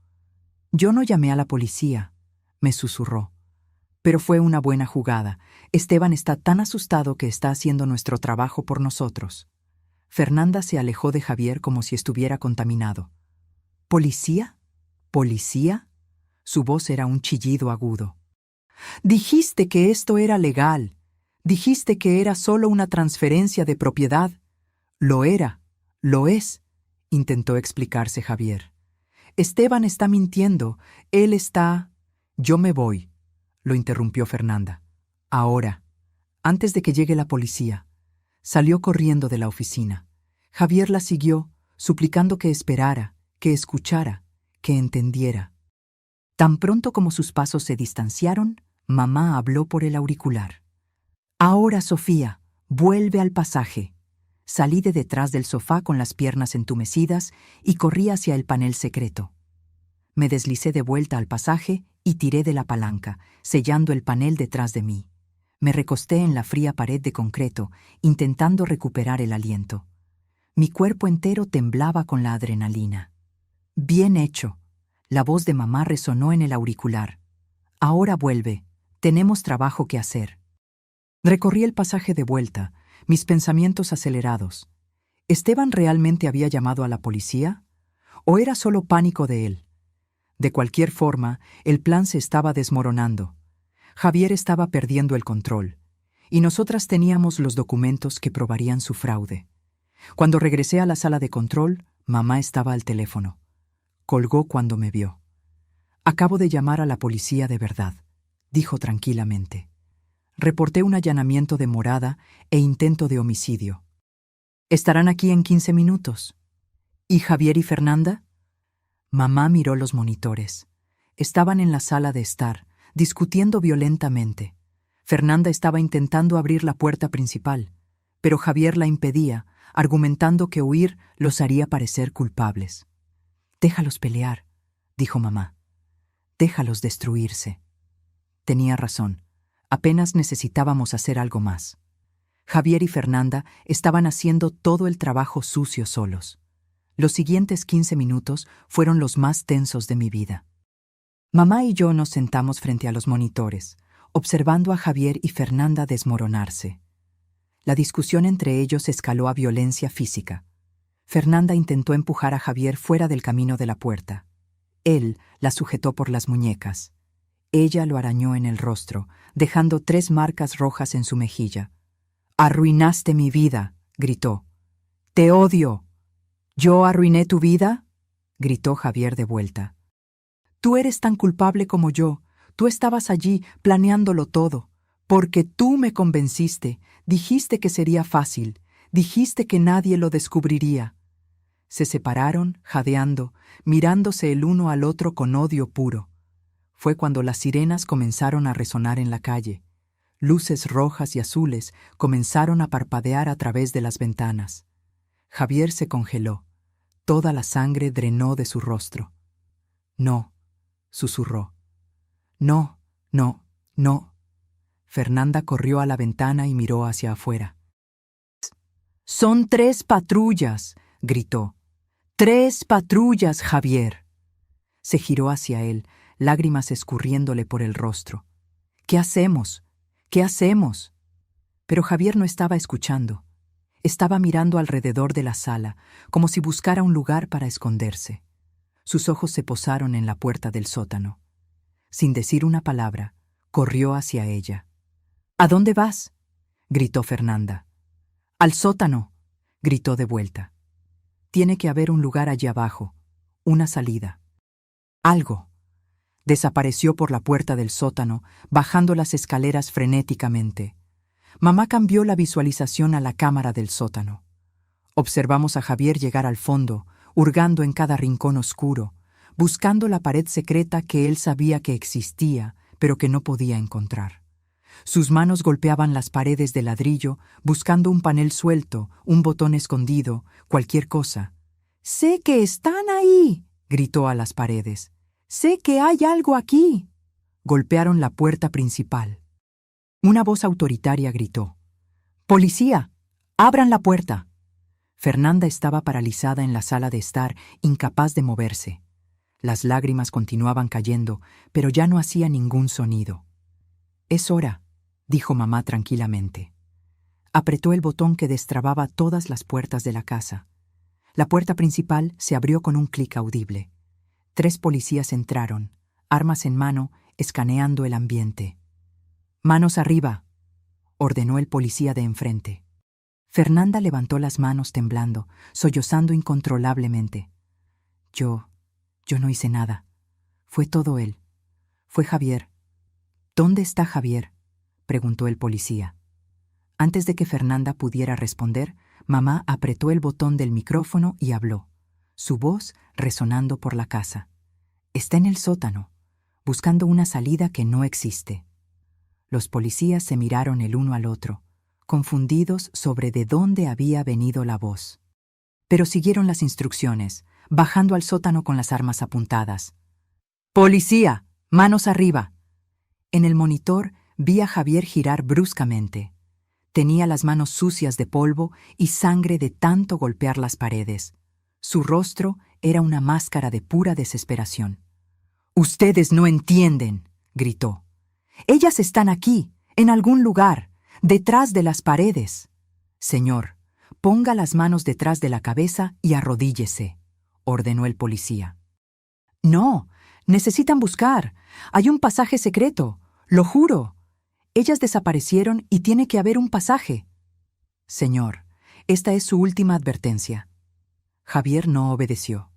Yo no llamé a la policía, me susurró. Pero fue una buena jugada. Esteban está tan asustado que está haciendo nuestro trabajo por nosotros. Fernanda se alejó de Javier como si estuviera contaminado. ¿Policía? ¿Policía? Su voz era un chillido agudo. Dijiste que esto era legal. Dijiste que era solo una transferencia de propiedad. Lo era, lo es, intentó explicarse Javier. Esteban está mintiendo. Él está... Yo me voy, lo interrumpió Fernanda. Ahora, antes de que llegue la policía. Salió corriendo de la oficina. Javier la siguió, suplicando que esperara, que escuchara, que entendiera. Tan pronto como sus pasos se distanciaron, mamá habló por el auricular. Ahora, Sofía, vuelve al pasaje. Salí de detrás del sofá con las piernas entumecidas y corrí hacia el panel secreto. Me deslicé de vuelta al pasaje y tiré de la palanca, sellando el panel detrás de mí. Me recosté en la fría pared de concreto, intentando recuperar el aliento. Mi cuerpo entero temblaba con la adrenalina. Bien hecho. La voz de mamá resonó en el auricular. Ahora vuelve. Tenemos trabajo que hacer. Recorrí el pasaje de vuelta, mis pensamientos acelerados. ¿Esteban realmente había llamado a la policía? ¿O era solo pánico de él? De cualquier forma, el plan se estaba desmoronando. Javier estaba perdiendo el control, y nosotras teníamos los documentos que probarían su fraude. Cuando regresé a la sala de control, mamá estaba al teléfono. Colgó cuando me vio. Acabo de llamar a la policía de verdad, dijo tranquilamente. Reporté un allanamiento de morada e intento de homicidio. Estarán aquí en 15 minutos. ¿Y Javier y Fernanda? Mamá miró los monitores. Estaban en la sala de estar, discutiendo violentamente. Fernanda estaba intentando abrir la puerta principal, pero Javier la impedía, argumentando que huir los haría parecer culpables. «Déjalos pelear», dijo mamá. «Déjalos destruirse». Tenía razón. Apenas necesitábamos hacer algo más. Javier y Fernanda estaban haciendo todo el trabajo sucio solos. Los siguientes 15 minutos fueron los más tensos de mi vida. Mamá y yo nos sentamos frente a los monitores, observando a Javier y Fernanda desmoronarse. La discusión entre ellos escaló a violencia física. Fernanda intentó empujar a Javier fuera del camino de la puerta. Él la sujetó por las muñecas. Ella lo arañó en el rostro, dejando 3 marcas rojas en su mejilla. «Arruinaste mi vida», gritó. «Te odio». «¿Yo arruiné tu vida?», gritó Javier de vuelta. «Tú eres tan culpable como yo. Tú estabas allí planeándolo todo. Porque tú me convenciste. Dijiste que sería fácil. Dijiste que nadie lo descubriría». Se separaron, jadeando, mirándose el uno al otro con odio puro. Fue cuando las sirenas comenzaron a resonar en la calle. Luces rojas y azules comenzaron a parpadear a través de las ventanas. Javier se congeló. Toda la sangre drenó de su rostro. «No», susurró. «No, no, no». Fernanda corrió a la ventana y miró hacia afuera. «Son 3 patrullas», gritó. «3 patrullas, Javier». Se giró hacia él, lágrimas escurriéndole por el rostro. «¿Qué hacemos? ¿Qué hacemos?». Pero Javier no estaba escuchando. Estaba mirando alrededor de la sala, como si buscara un lugar para esconderse. Sus ojos se posaron en la puerta del sótano. Sin decir una palabra, corrió hacia ella. «¿A dónde vas?», gritó Fernanda. «Al sótano», gritó de vuelta. «Tiene que haber un lugar allí abajo, una salida. Algo». Desapareció por la puerta del sótano, bajando las escaleras frenéticamente. Mamá cambió la visualización a la cámara del sótano. Observamos a Javier llegar al fondo, hurgando en cada rincón oscuro, buscando la pared secreta que él sabía que existía, pero que no podía encontrar. Sus manos golpeaban las paredes de ladrillo, buscando un panel suelto, un botón escondido, cualquier cosa. «¡Sé que están ahí!», gritó a las paredes. «¡Sé que hay algo aquí!». Golpearon la puerta principal. Una voz autoritaria gritó: «¡Policía! ¡Abran la puerta!». Fernanda estaba paralizada en la sala de estar, incapaz de moverse. Las lágrimas continuaban cayendo, pero ya no hacía ningún sonido. «Es hora», dijo mamá tranquilamente. Apretó el botón que destrababa todas las puertas de la casa. La puerta principal se abrió con un clic audible. 3 policías entraron, armas en mano, escaneando el ambiente. «Manos arriba», ordenó el policía de enfrente. Fernanda levantó las manos temblando, sollozando incontrolablemente. Yo no hice nada. Fue todo él. Fue Javier. «¿Dónde está Javier?», preguntó el policía. Antes de que Fernanda pudiera responder, mamá apretó el botón del micrófono y habló, su voz resonando por la casa. «Está en el sótano, buscando una salida que no existe». Los policías se miraron el uno al otro, confundidos sobre de dónde había venido la voz. Pero siguieron las instrucciones, bajando al sótano con las armas apuntadas. «¡Policía! ¡Manos arriba!». En el monitor vi a Javier girar bruscamente. Tenía las manos sucias de polvo y sangre de tanto golpear las paredes. Su rostro era una máscara de pura desesperación. «¡Ustedes no entienden!», gritó. «Ellas están aquí, en algún lugar, detrás de las paredes». «Señor, ponga las manos detrás de la cabeza y arrodíllese», ordenó el policía. «No, necesitan buscar. Hay un pasaje secreto, lo juro. Ellas desaparecieron y tiene que haber un pasaje». «Señor, esta es su última advertencia». Javier no obedeció.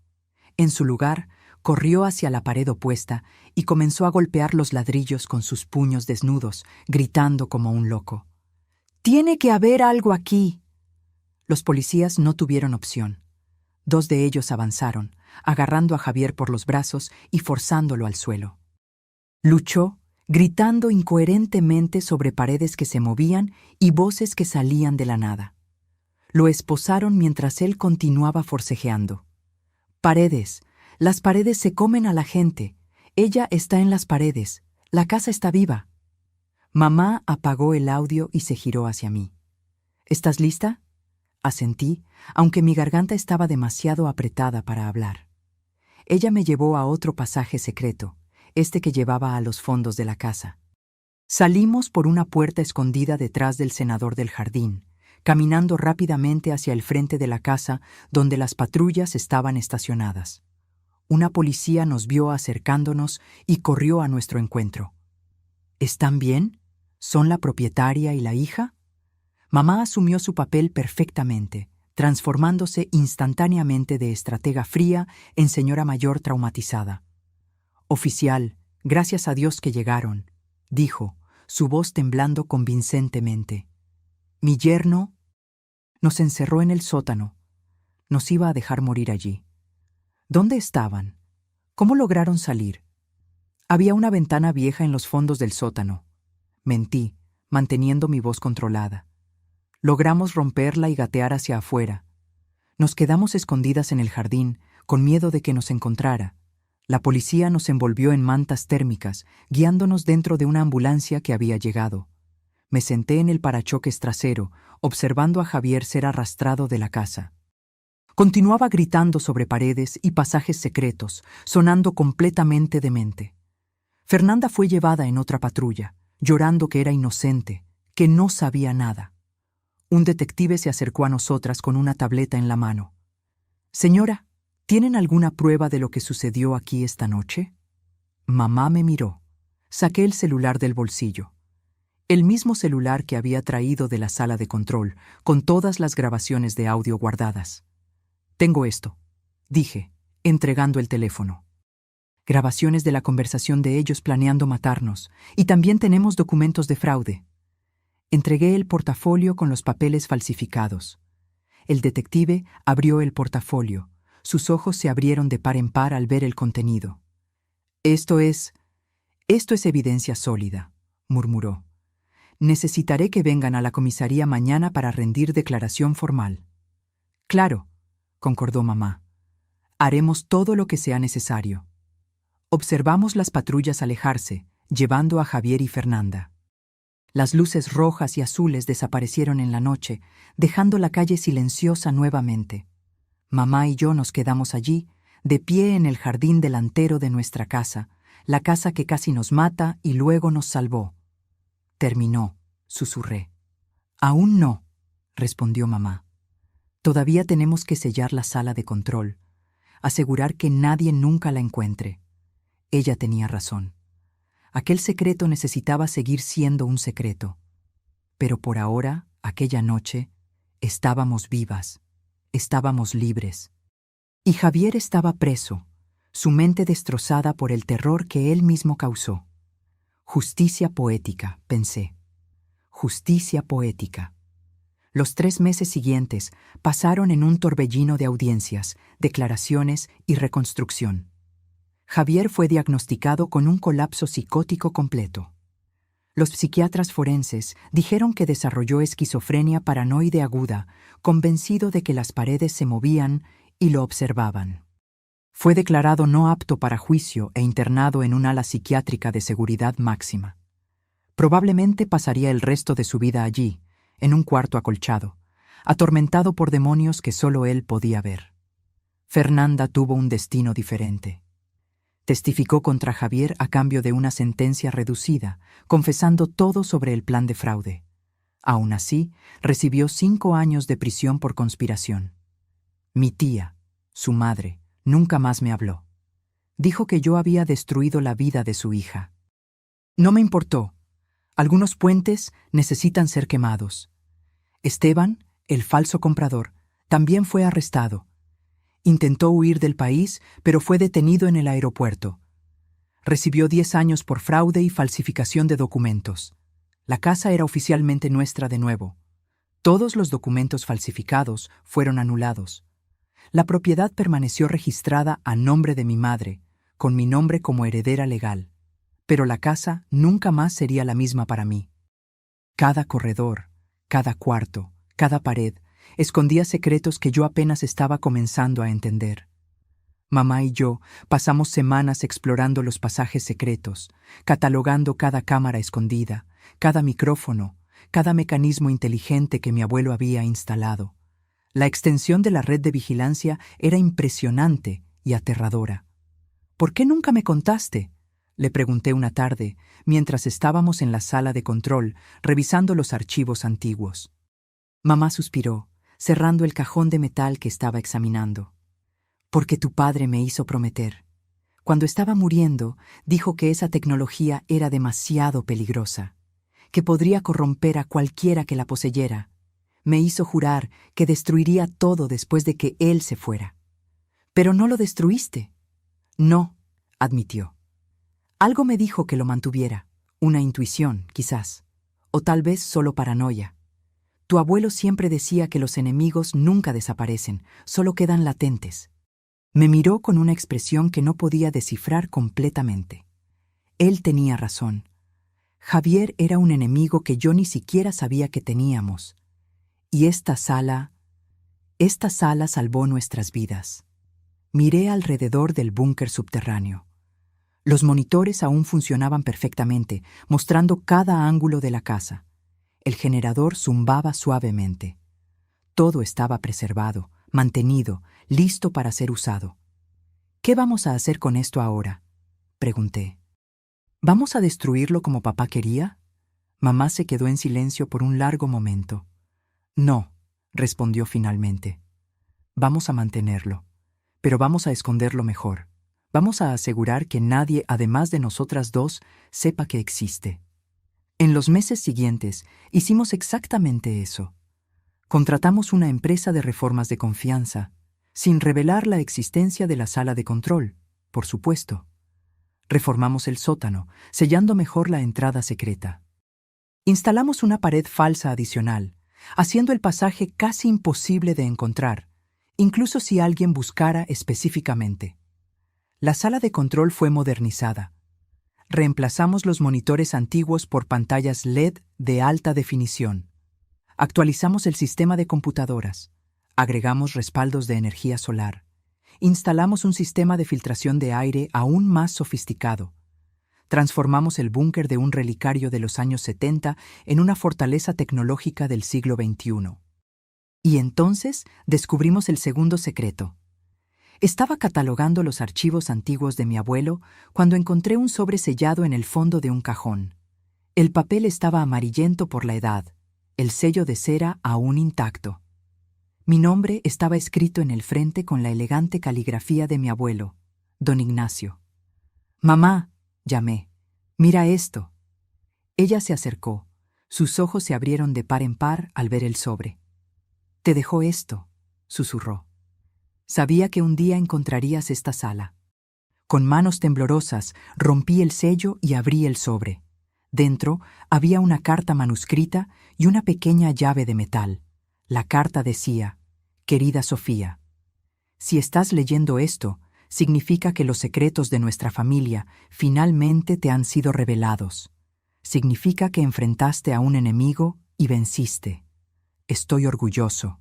En su lugar, corrió hacia la pared opuesta y comenzó a golpear los ladrillos con sus puños desnudos, gritando como un loco. «¡Tiene que haber algo aquí!». Los policías no tuvieron opción. 2 de ellos avanzaron, agarrando a Javier por los brazos y forzándolo al suelo. Luchó, gritando incoherentemente sobre paredes que se movían y voces que salían de la nada. Lo esposaron mientras él continuaba forcejeando. «Paredes, las paredes se comen a la gente. Ella está en las paredes. La casa está viva». Mamá apagó el audio y se giró hacia mí. «¿Estás lista?». Asentí, aunque mi garganta estaba demasiado apretada para hablar. Ella me llevó a otro pasaje secreto, este que llevaba a los fondos de la casa. Salimos por una puerta escondida detrás del cenador del jardín, caminando rápidamente hacia el frente de la casa donde las patrullas estaban estacionadas. Una policía nos vio acercándonos y corrió a nuestro encuentro. «¿Están bien? ¿Son la propietaria y la hija?». Mamá asumió su papel perfectamente, transformándose instantáneamente de estratega fría en señora mayor traumatizada. «Oficial, gracias a Dios que llegaron», dijo, su voz temblando convincentemente. «Mi yerno nos encerró en el sótano. Nos iba a dejar morir allí». «¿Dónde estaban? ¿Cómo lograron salir?». «Había una ventana vieja en los fondos del sótano». Mentí, manteniendo mi voz controlada. «Logramos romperla y gatear hacia afuera. Nos quedamos escondidas en el jardín, con miedo de que nos encontrara. La policía nos envolvió en mantas térmicas, guiándonos dentro de una ambulancia que había llegado. Me senté en el parachoques trasero, observando a Javier ser arrastrado de la casa». Continuaba gritando sobre paredes y pasajes secretos, sonando completamente demente. Fernanda fue llevada en otra patrulla, llorando que era inocente, que no sabía nada. Un detective se acercó a nosotras con una tableta en la mano. «Señora, ¿tienen alguna prueba de lo que sucedió aquí esta noche?». Mamá me miró. Saqué el celular del bolsillo. El mismo celular que había traído de la sala de control, con todas las grabaciones de audio guardadas. «Tengo esto», dije, entregando el teléfono. «Grabaciones de la conversación de ellos planeando matarnos, y también tenemos documentos de fraude». Entregué el portafolio con los papeles falsificados. El detective abrió el portafolio. Sus ojos se abrieron de par en par al ver el contenido. Esto es evidencia sólida, murmuró. Necesitaré que vengan a la comisaría mañana para rendir declaración formal. Claro, concordó mamá. Haremos todo lo que sea necesario. Observamos las patrullas alejarse, llevando a Javier y Fernanda. Las luces rojas y azules desaparecieron en la noche, dejando la calle silenciosa nuevamente. Mamá y yo nos quedamos allí, de pie en el jardín delantero de nuestra casa, la casa que casi nos mata y luego nos salvó. Terminó, susurré. Aún no, respondió mamá. Todavía tenemos que sellar la sala de control, asegurar que nadie nunca la encuentre. Ella tenía razón. Aquel secreto necesitaba seguir siendo un secreto. Pero por ahora, aquella noche, estábamos vivas, estábamos libres. Y Javier estaba preso, su mente destrozada por el terror que él mismo causó. Justicia poética, pensé. Justicia poética. Los 3 meses siguientes pasaron en un torbellino de audiencias, declaraciones y reconstrucción. Javier fue diagnosticado con un colapso psicótico completo. Los psiquiatras forenses dijeron que desarrolló esquizofrenia paranoide aguda, convencido de que las paredes se movían y lo observaban. Fue declarado no apto para juicio e internado en un ala psiquiátrica de seguridad máxima. Probablemente pasaría el resto de su vida allí, en un cuarto acolchado, atormentado por demonios que solo él podía ver. Fernanda tuvo un destino diferente. Testificó contra Javier a cambio de una sentencia reducida, confesando todo sobre el plan de fraude. Aún así, recibió 5 años de prisión por conspiración. Mi tía, su madre, nunca más me habló. Dijo que yo había destruido la vida de su hija. No me importó. Algunos puentes necesitan ser quemados. Esteban, el falso comprador, también fue arrestado. Intentó huir del país, pero fue detenido en el aeropuerto. Recibió 10 años por fraude y falsificación de documentos. La casa era oficialmente nuestra de nuevo. Todos los documentos falsificados fueron anulados. La propiedad permaneció registrada a nombre de mi madre, con mi nombre como heredera legal. Pero la casa nunca más sería la misma para mí. Cada corredor, cada cuarto, cada pared, escondía secretos que yo apenas estaba comenzando a entender. Mamá y yo pasamos semanas explorando los pasajes secretos, catalogando cada cámara escondida, cada micrófono, cada mecanismo inteligente que mi abuelo había instalado. La extensión de la red de vigilancia era impresionante y aterradora. ¿Por qué nunca me contaste?, le pregunté una tarde, mientras estábamos en la sala de control, revisando los archivos antiguos. Mamá suspiró, cerrando el cajón de metal que estaba examinando. Porque tu padre me hizo prometer. Cuando estaba muriendo, dijo que esa tecnología era demasiado peligrosa, que podría corromper a cualquiera que la poseyera. Me hizo jurar que destruiría todo después de que él se fuera. Pero no lo destruiste. No, admitió. Algo me dijo que lo mantuviera, una intuición, quizás, o tal vez solo paranoia. Tu abuelo siempre decía que los enemigos nunca desaparecen, solo quedan latentes. Me miró con una expresión que no podía descifrar completamente. Él tenía razón. Javier era un enemigo que yo ni siquiera sabía que teníamos. Y esta sala salvó nuestras vidas. Miré alrededor del búnker subterráneo. Los monitores aún funcionaban perfectamente, mostrando cada ángulo de la casa. El generador zumbaba suavemente. Todo estaba preservado, mantenido, listo para ser usado. ¿Qué vamos a hacer con esto ahora?, pregunté. ¿Vamos a destruirlo como papá quería? Mamá se quedó en silencio por un largo momento. No, respondió finalmente. Vamos a mantenerlo, pero vamos a esconderlo mejor. Vamos a asegurar que nadie, además de nosotras dos, sepa que existe. En los meses siguientes, hicimos exactamente eso. Contratamos una empresa de reformas de confianza, sin revelar la existencia de la sala de control, por supuesto. Reformamos el sótano, sellando mejor la entrada secreta. Instalamos una pared falsa adicional, haciendo el pasaje casi imposible de encontrar, incluso si alguien buscara específicamente. La sala de control fue modernizada. Reemplazamos los monitores antiguos por pantallas LED de alta definición. Actualizamos el sistema de computadoras. Agregamos respaldos de energía solar. Instalamos un sistema de filtración de aire aún más sofisticado. Transformamos el búnker de un relicario de los años 70 en una fortaleza tecnológica del siglo XXI. Y entonces descubrimos el segundo secreto. Estaba catalogando los archivos antiguos de mi abuelo cuando encontré un sobre sellado en el fondo de un cajón. El papel estaba amarillento por la edad, el sello de cera aún intacto. Mi nombre estaba escrito en el frente con la elegante caligrafía de mi abuelo, don Ignacio. «Mamá», llamé, «mira esto». Ella se acercó. Sus ojos se abrieron de par en par al ver el sobre. «Te dejó esto», susurró. «Sabía que un día encontrarías esta sala». Con manos temblorosas rompí el sello y abrí el sobre. Dentro había una carta manuscrita y una pequeña llave de metal. La carta decía: «Querida Sofía, si estás leyendo esto, significa que los secretos de nuestra familia finalmente te han sido revelados. Significa que enfrentaste a un enemigo y venciste. Estoy orgulloso.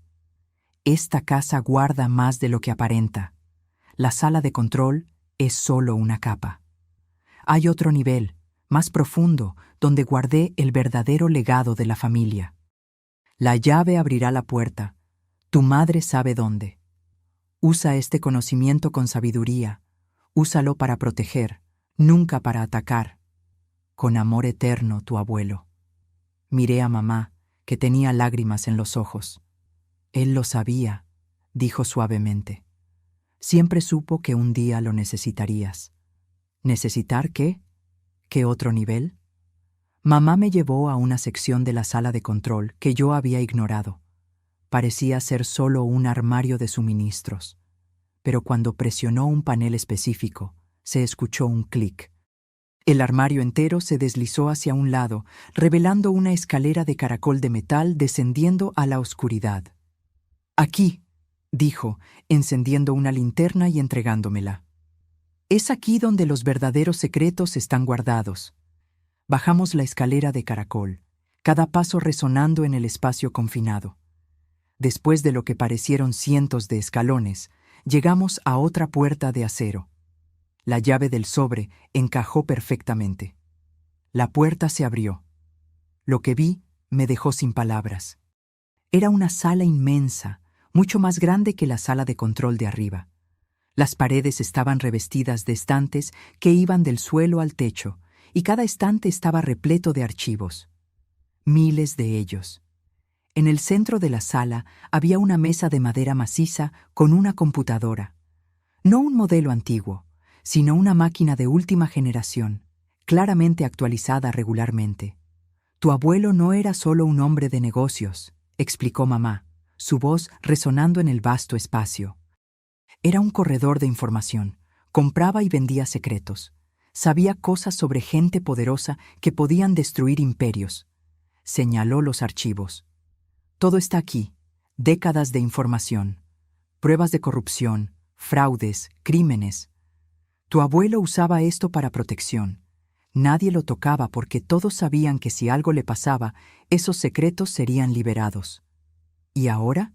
Esta casa guarda más de lo que aparenta. La sala de control es solo una capa. Hay otro nivel, más profundo, donde guardé el verdadero legado de la familia. La llave abrirá la puerta. Tu madre sabe dónde. Usa este conocimiento con sabiduría. Úsalo para proteger, nunca para atacar. Con amor eterno, tu abuelo». Miré a mamá, que tenía lágrimas en los ojos. «Él lo sabía», dijo suavemente. «Siempre supo que un día lo necesitarías». ¿Necesitar qué? ¿Qué otro nivel? Mamá me llevó a una sección de la sala de control que yo había ignorado. Parecía ser solo un armario de suministros. Pero cuando presionó un panel específico, se escuchó un clic. El armario entero se deslizó hacia un lado, revelando una escalera de caracol de metal descendiendo a la oscuridad. «Aquí», dijo, encendiendo una linterna y entregándomela. «Es aquí donde los verdaderos secretos están guardados». Bajamos la escalera de caracol, cada paso resonando en el espacio confinado. Después de lo que parecieron cientos de escalones, llegamos a otra puerta de acero. La llave del sobre encajó perfectamente. La puerta se abrió. Lo que vi me dejó sin palabras. Era una sala inmensa, mucho más grande que la sala de control de arriba. Las paredes estaban revestidas de estantes que iban del suelo al techo, y cada estante estaba repleto de archivos. Miles de ellos. En el centro de la sala había una mesa de madera maciza con una computadora. No un modelo antiguo, sino una máquina de última generación, claramente actualizada regularmente. «Tu abuelo no era solo un hombre de negocios», explicó mamá, su voz resonando en el vasto espacio. «Era un corredor de información, compraba y vendía secretos. Sabía cosas sobre gente poderosa que podían destruir imperios». Señaló los archivos. «Todo está aquí, décadas de información, pruebas de corrupción, fraudes, crímenes. Tu abuelo usaba esto para protección. Nadie lo tocaba porque todos sabían que si algo le pasaba, esos secretos serían liberados». «¿Y ahora?»,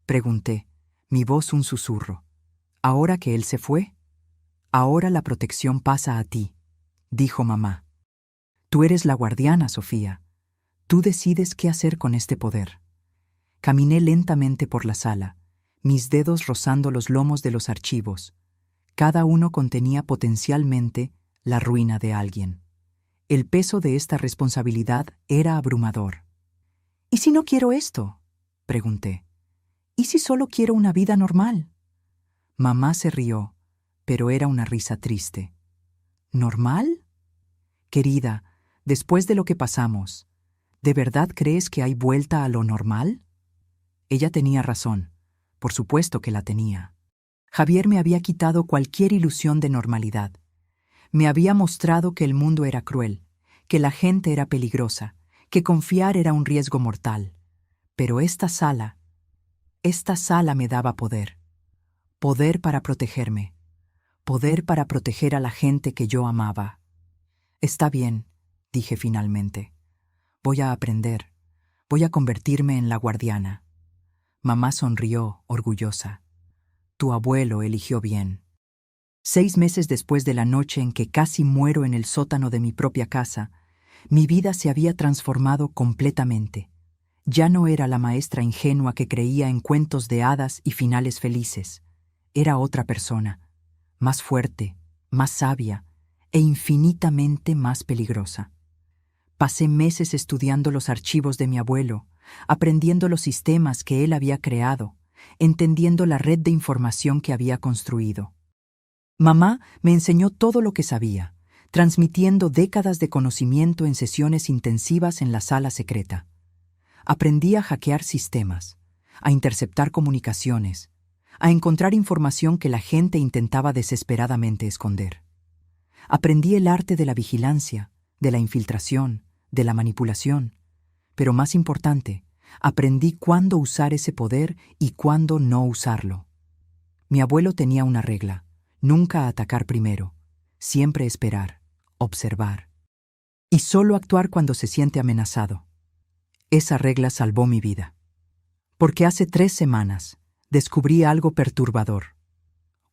pregunté, mi voz un susurro. «¿Ahora que él se fue? Ahora la protección pasa a ti», dijo mamá. «Tú eres la guardiana, Sofía. Tú decides qué hacer con este poder». Caminé lentamente por la sala, mis dedos rozando los lomos de los archivos. Cada uno contenía potencialmente la ruina de alguien. El peso de esta responsabilidad era abrumador. «¿Y si no quiero esto?», pregunté. «¿Y si solo quiero una vida normal?». Mamá se rió, pero era una risa triste. «¿Normal? Querida, después de lo que pasamos, ¿de verdad crees que hay vuelta a lo normal?». Ella tenía razón. Por supuesto que la tenía. Javier me había quitado cualquier ilusión de normalidad. Me había mostrado que el mundo era cruel, que la gente era peligrosa, que confiar era un riesgo mortal. Pero esta sala me daba poder. Poder para protegerme. Poder para proteger a la gente que yo amaba. Está bien, dije finalmente. Voy a aprender. Voy a convertirme en la guardiana. Mamá sonrió, orgullosa. Tu abuelo eligió bien. 6 meses después de la noche en que casi muero en el sótano de mi propia casa, mi vida se había transformado completamente. Ya no era la maestra ingenua que creía en cuentos de hadas y finales felices. Era otra persona, más fuerte, más sabia e infinitamente más peligrosa. Pasé meses estudiando los archivos de mi abuelo, aprendiendo los sistemas que él había creado, entendiendo la red de información que había construido. Mamá me enseñó todo lo que sabía, transmitiendo décadas de conocimiento en sesiones intensivas en la sala secreta. Aprendí a hackear sistemas, a interceptar comunicaciones, a encontrar información que la gente intentaba desesperadamente esconder. Aprendí el arte de la vigilancia, de la infiltración, de la manipulación, pero más importante, aprendí cuándo usar ese poder y cuándo no usarlo. Mi abuelo tenía una regla: nunca atacar primero, siempre esperar, observar, y solo actuar cuando se siente amenazado. Esa regla salvó mi vida. Porque hace 3 semanas descubrí algo perturbador.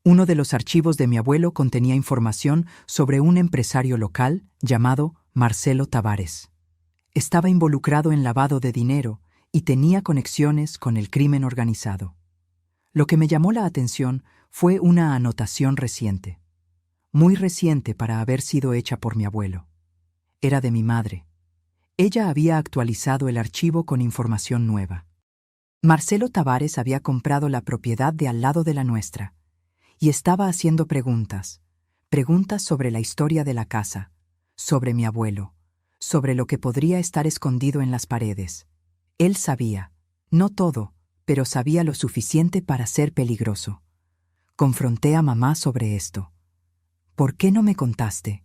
Uno de los archivos de mi abuelo contenía información sobre un empresario local llamado Marcelo Tavares. Estaba involucrado en lavado de dinero y tenía conexiones con el crimen organizado. Lo que me llamó la atención fue una anotación reciente, muy reciente para haber sido hecha por mi abuelo. Era de mi madre. Ella había actualizado el archivo con información nueva. Marcelo Tavares había comprado la propiedad de al lado de la nuestra y estaba haciendo preguntas sobre la historia de la casa, sobre mi abuelo, sobre lo que podría estar escondido en las paredes. Él sabía, no todo, pero sabía lo suficiente para ser peligroso. Confronté a mamá sobre esto. ¿Por qué no me contaste?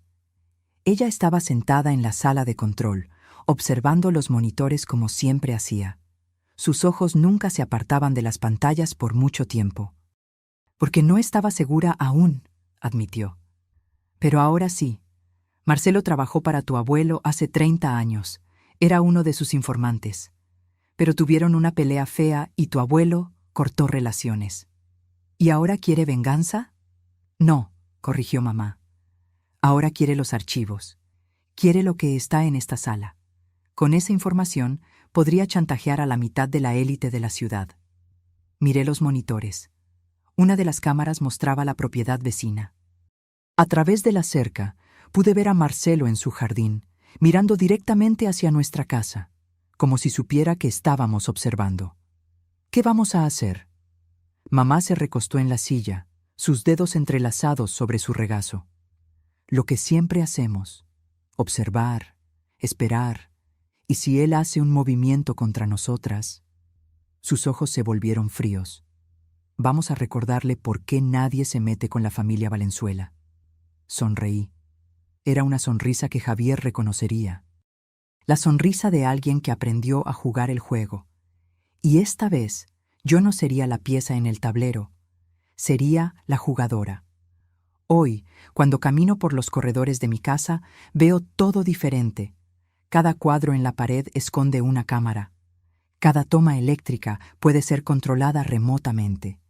Ella estaba sentada en la sala de control, observando los monitores como siempre hacía. Sus ojos nunca se apartaban de las pantallas por mucho tiempo. Porque no estaba segura aún, admitió. Pero ahora sí. Marcelo trabajó para tu abuelo hace 30 años. Era uno de sus informantes. Pero tuvieron una pelea fea y tu abuelo cortó relaciones. ¿Y ahora quiere venganza? No, corrigió mamá. Ahora quiere los archivos. Quiere lo que está en esta sala. Con esa información podría chantajear a la mitad de la élite de la ciudad. Miré los monitores. Una de las cámaras mostraba la propiedad vecina. A través de la cerca pude ver a Marcelo en su jardín, mirando directamente hacia nuestra casa, como si supiera que estábamos observando. ¿Qué vamos a hacer? Mamá se recostó en la silla, sus dedos entrelazados sobre su regazo. Lo que siempre hacemos: observar, esperar, y si él hace un movimiento contra nosotras. Sus ojos se volvieron fríos. Vamos a recordarle por qué nadie se mete con la familia Valenzuela. Sonreí. Era una sonrisa que Javier reconocería. La sonrisa de alguien que aprendió a jugar el juego. Y esta vez yo no sería la pieza en el tablero, sería la jugadora. Hoy, cuando camino por los corredores de mi casa, veo todo diferente. Cada cuadro en la pared esconde una cámara. Cada toma eléctrica puede ser controlada remotamente.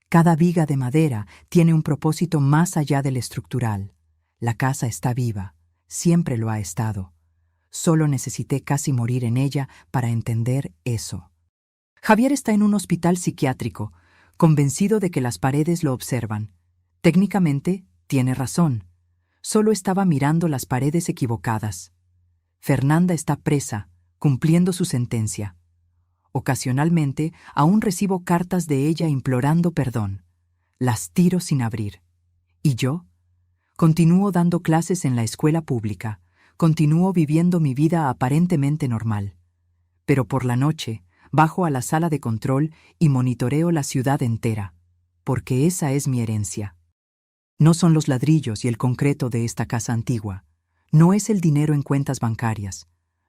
Cada viga de madera tiene un propósito más allá del estructural. La casa está viva, siempre lo ha estado. Solo necesité casi morir en ella para entender eso. Javier está en un hospital psiquiátrico, convencido de que las paredes lo observan. Técnicamente, tiene razón. Solo estaba mirando las paredes equivocadas. Fernanda está presa, cumpliendo su sentencia. Ocasionalmente, aún recibo cartas de ella implorando perdón. Las tiro sin abrir. ¿Y yo? Continúo dando clases en la escuela pública. Continúo viviendo mi vida aparentemente normal. Pero por la noche, bajo a la sala de control y monitoreo la ciudad entera, porque esa es mi herencia. No son los ladrillos y el concreto de esta casa antigua. No es el dinero en cuentas bancarias.